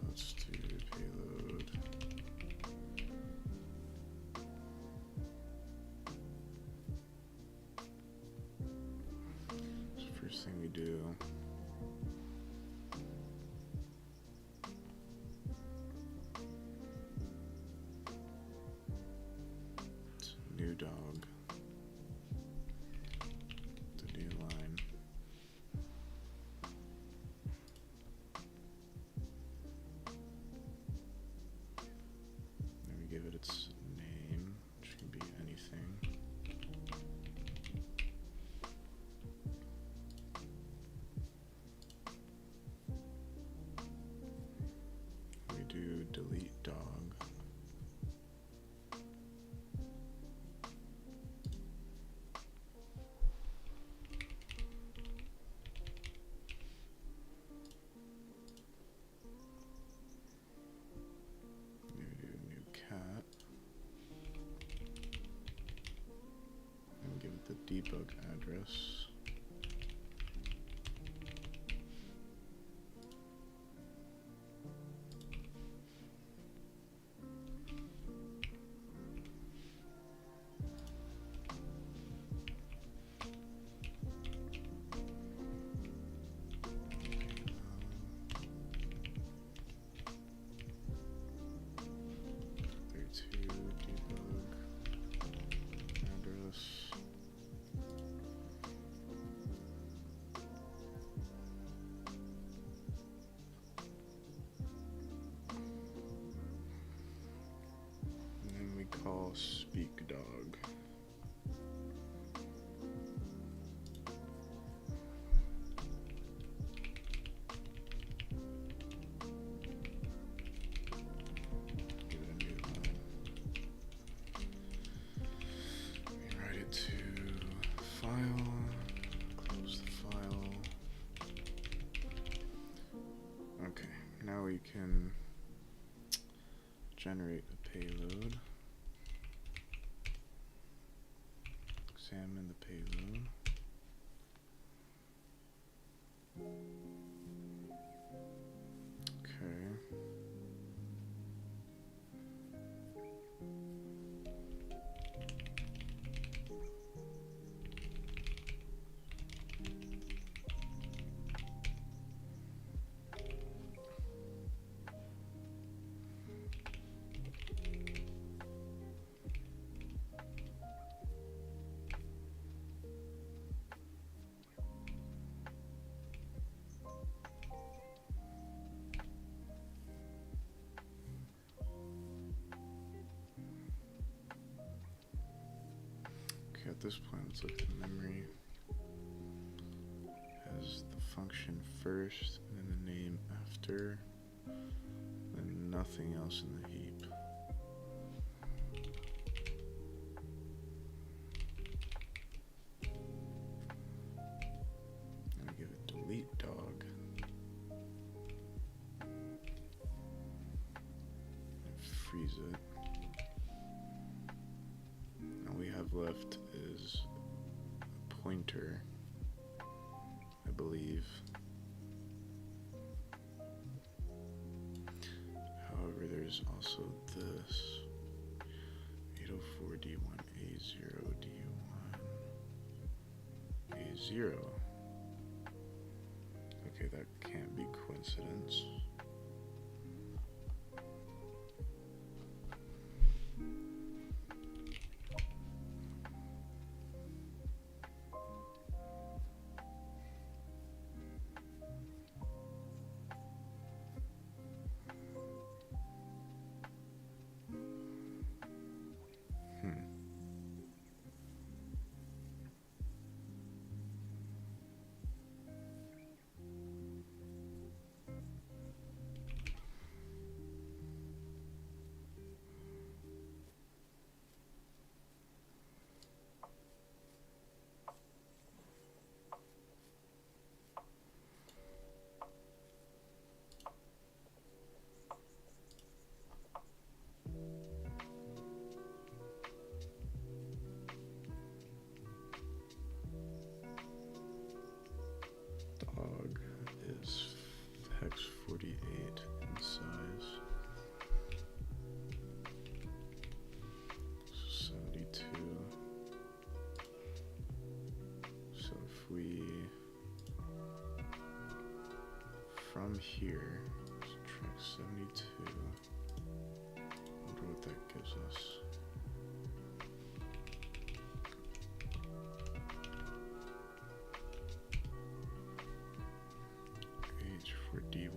Let's do payload. So first thing we do, it's a new dog, the new line. Then we give it its name, which can be anything. We do delete dog. We do new cat. And give it the debug address. Call speak dog. Give it a new line. We write it to file. Close the file. Okay, now we can generate a payload. Examine the payload. Okay. At this point, let's look at the memory. Has the function first, and then the name after, and nothing else in the heap. And I give it delete dog. And freeze it. All we have left is a pointer, I believe. However, there's also this 804D1A0D1A0. Okay, that can't be coincidence. we, from here, subtract 72, wonder what that gives us. H for D158.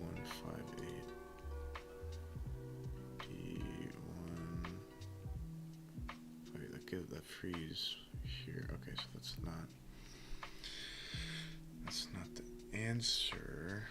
That freeze here. Okay, so that's not the answer.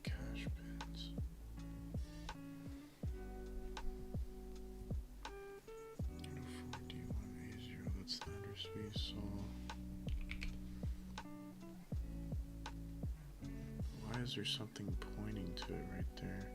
Cache bins. Uniform D1A0, that's the address we saw. Why is there something pointing to it right there?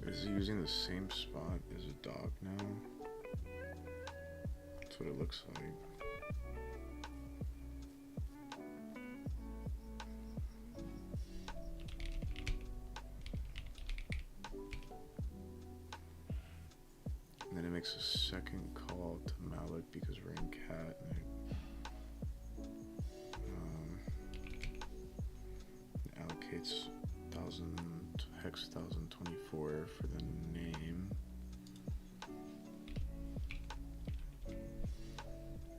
Is he using the same spot as a dog now? That's what it looks like. And then it makes a second call to malloc because we're in cat. And it allocates 1000 hex 1024 for the name,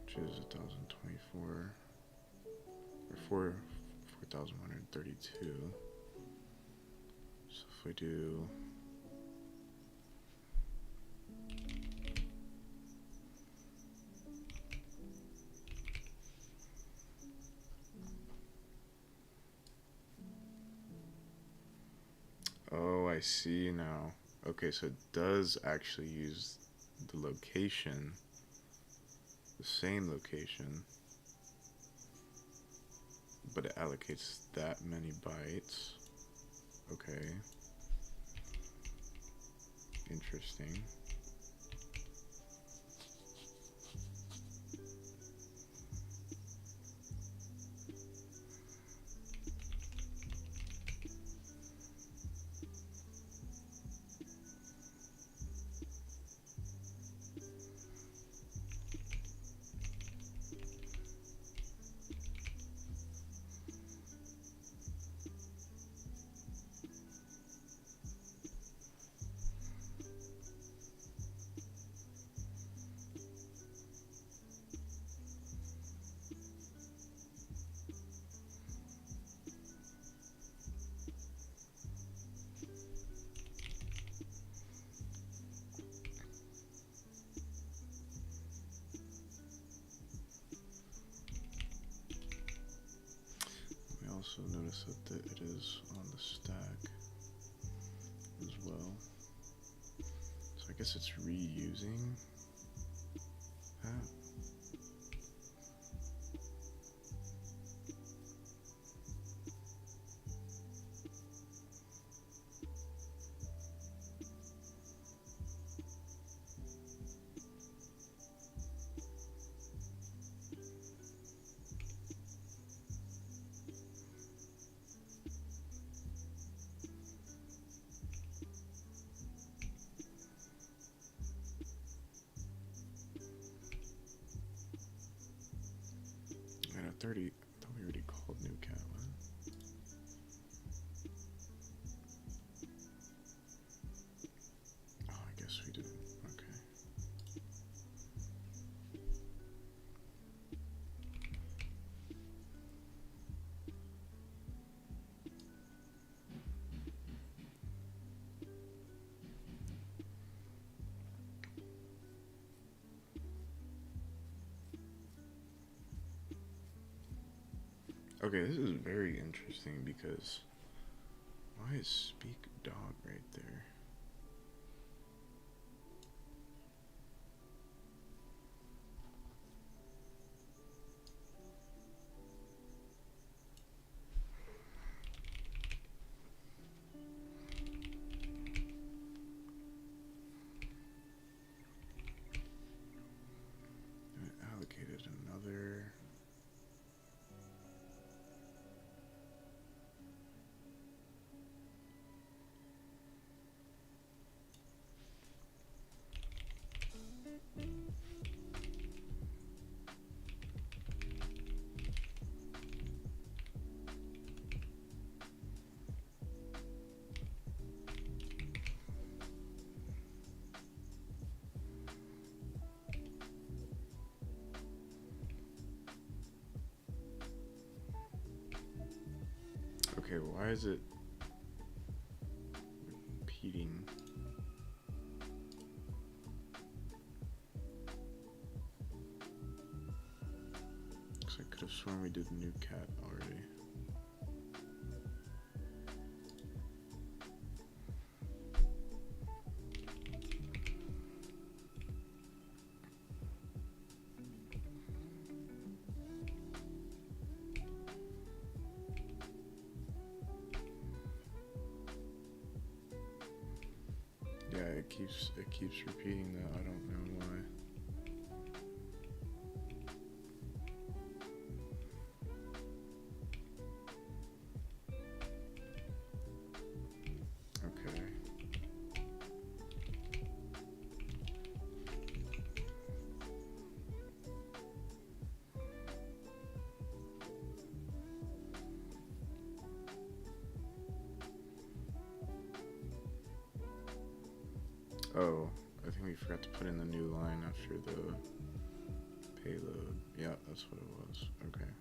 which is 1024 or 4132. So if we do I see now. Okay, so it does actually use the location, the same location, but it allocates that many bytes. Okay. Interesting. We also notice that it is on the stack as well. So I guess it's reusing that. And at 30, I thought we already called new cat one. Oh, I guess we didn't. Okay. Okay, this is very interesting because why is speak dog right there? I allocated another. Okay, why is it repeating? Because I could have sworn we did new cat already. Yeah, it keeps repeating that. I don't know why. Okay. Oh, I think we forgot to put in the new line after the payload. Yeah, that's what it was. Okay.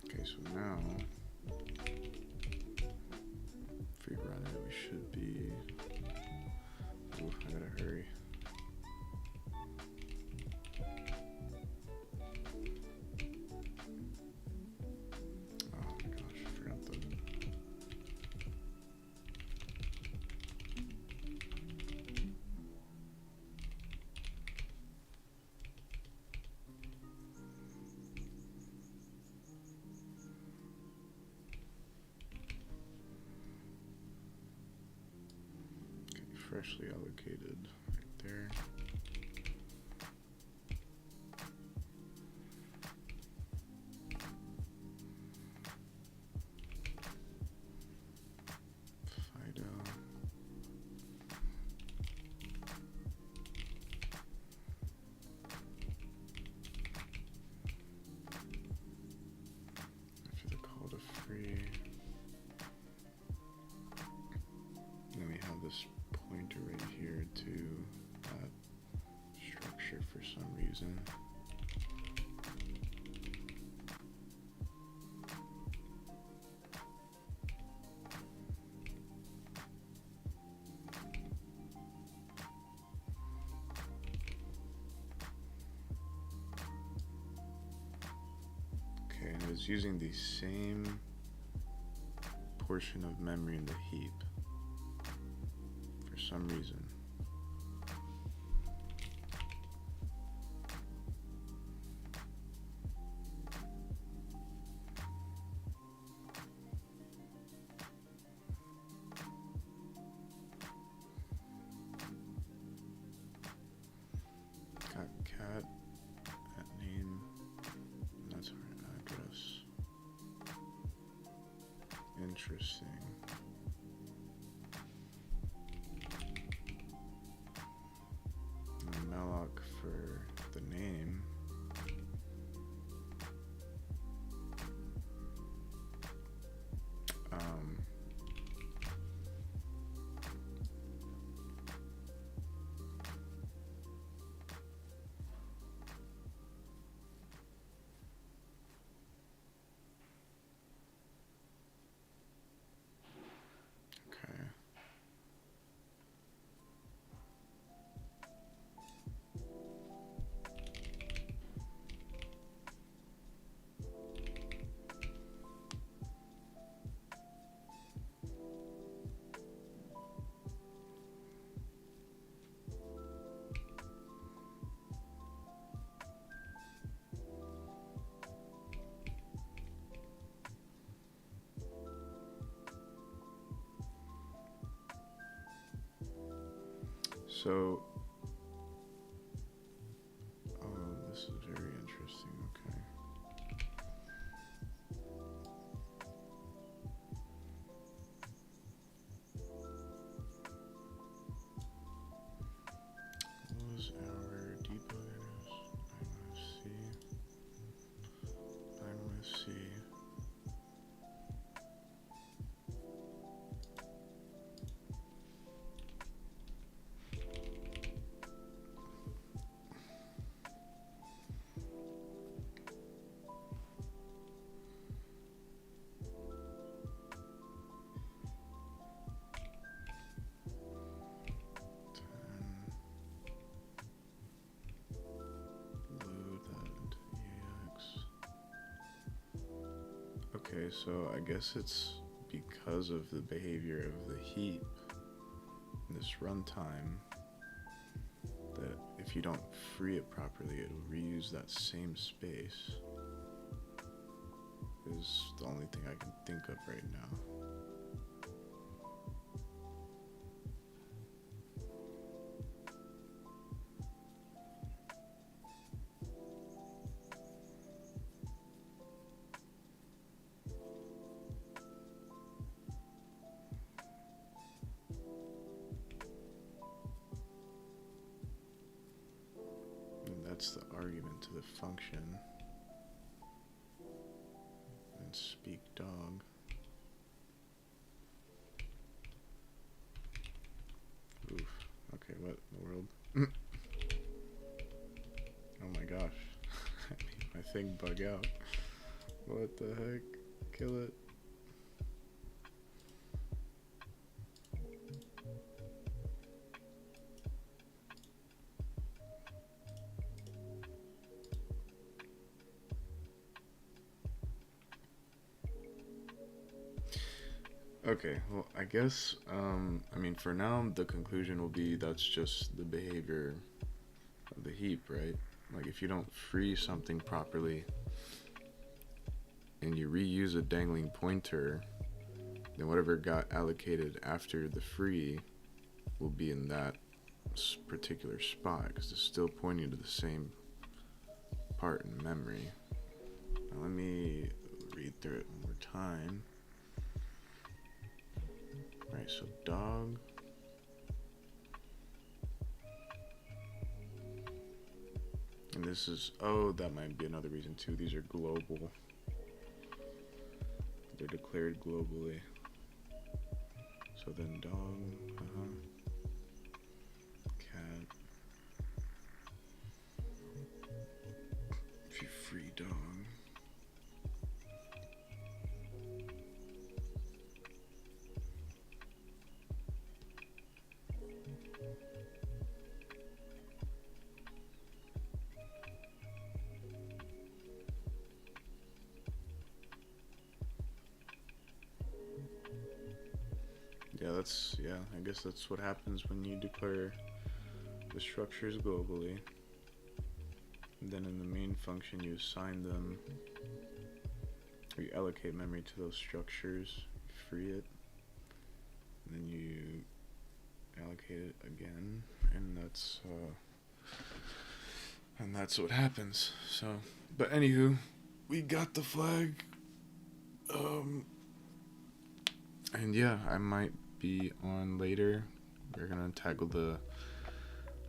Okay, so now freshly allocated right there. FIDO. After the call to free. Then we have this pointer right here to that structure for some reason. Okay, and it's using the same portion of memory in the heap for some reason. Got cat, that name, that's our address. Interesting. And malloc for the name. Okay. So, this is very interesting. Okay. What was our debug address? I'm gonna see. Load that into EAX. Okay, so I guess it's because of the behavior of the heap in this runtime that if you don't free it properly, it'll reuse that same space. Is the only thing I can think of right now. And that's the argument to the function. And speak dog. Oof. Okay, what in the world? Oh my gosh. I made my thing bug out. What the heck? Kill it. Okay, well, I guess, I mean, for now, the conclusion will be that's just the behavior of the heap, right? Like, if you don't free something properly and you reuse a dangling pointer, then whatever got allocated after the free will be in that particular spot, because it's still pointing to the same part in memory. Now let me read through it one more time. Right, so dog. And this is, oh, that might be another reason too. These are global. They're declared globally. So then dog, cat. If you free dog. Yeah, I guess that's what happens when you declare the structures globally. And then in the main function, you assign them, or you allocate memory to those structures, you free it, and then you allocate it again, and that's what happens. So, but anywho, we got the flag. And yeah, I might be on later. We're gonna tackle the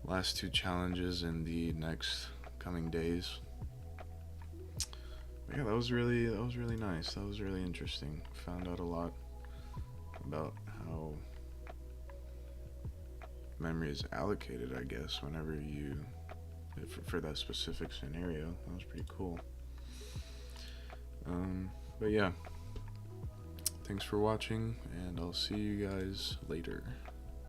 last two challenges in the next coming days. But yeah, that was really nice. That was really interesting. Found out a lot about how memory is allocated, I guess, whenever you for that specific scenario. That was pretty cool. But yeah, thanks for watching, and I'll see you guys later.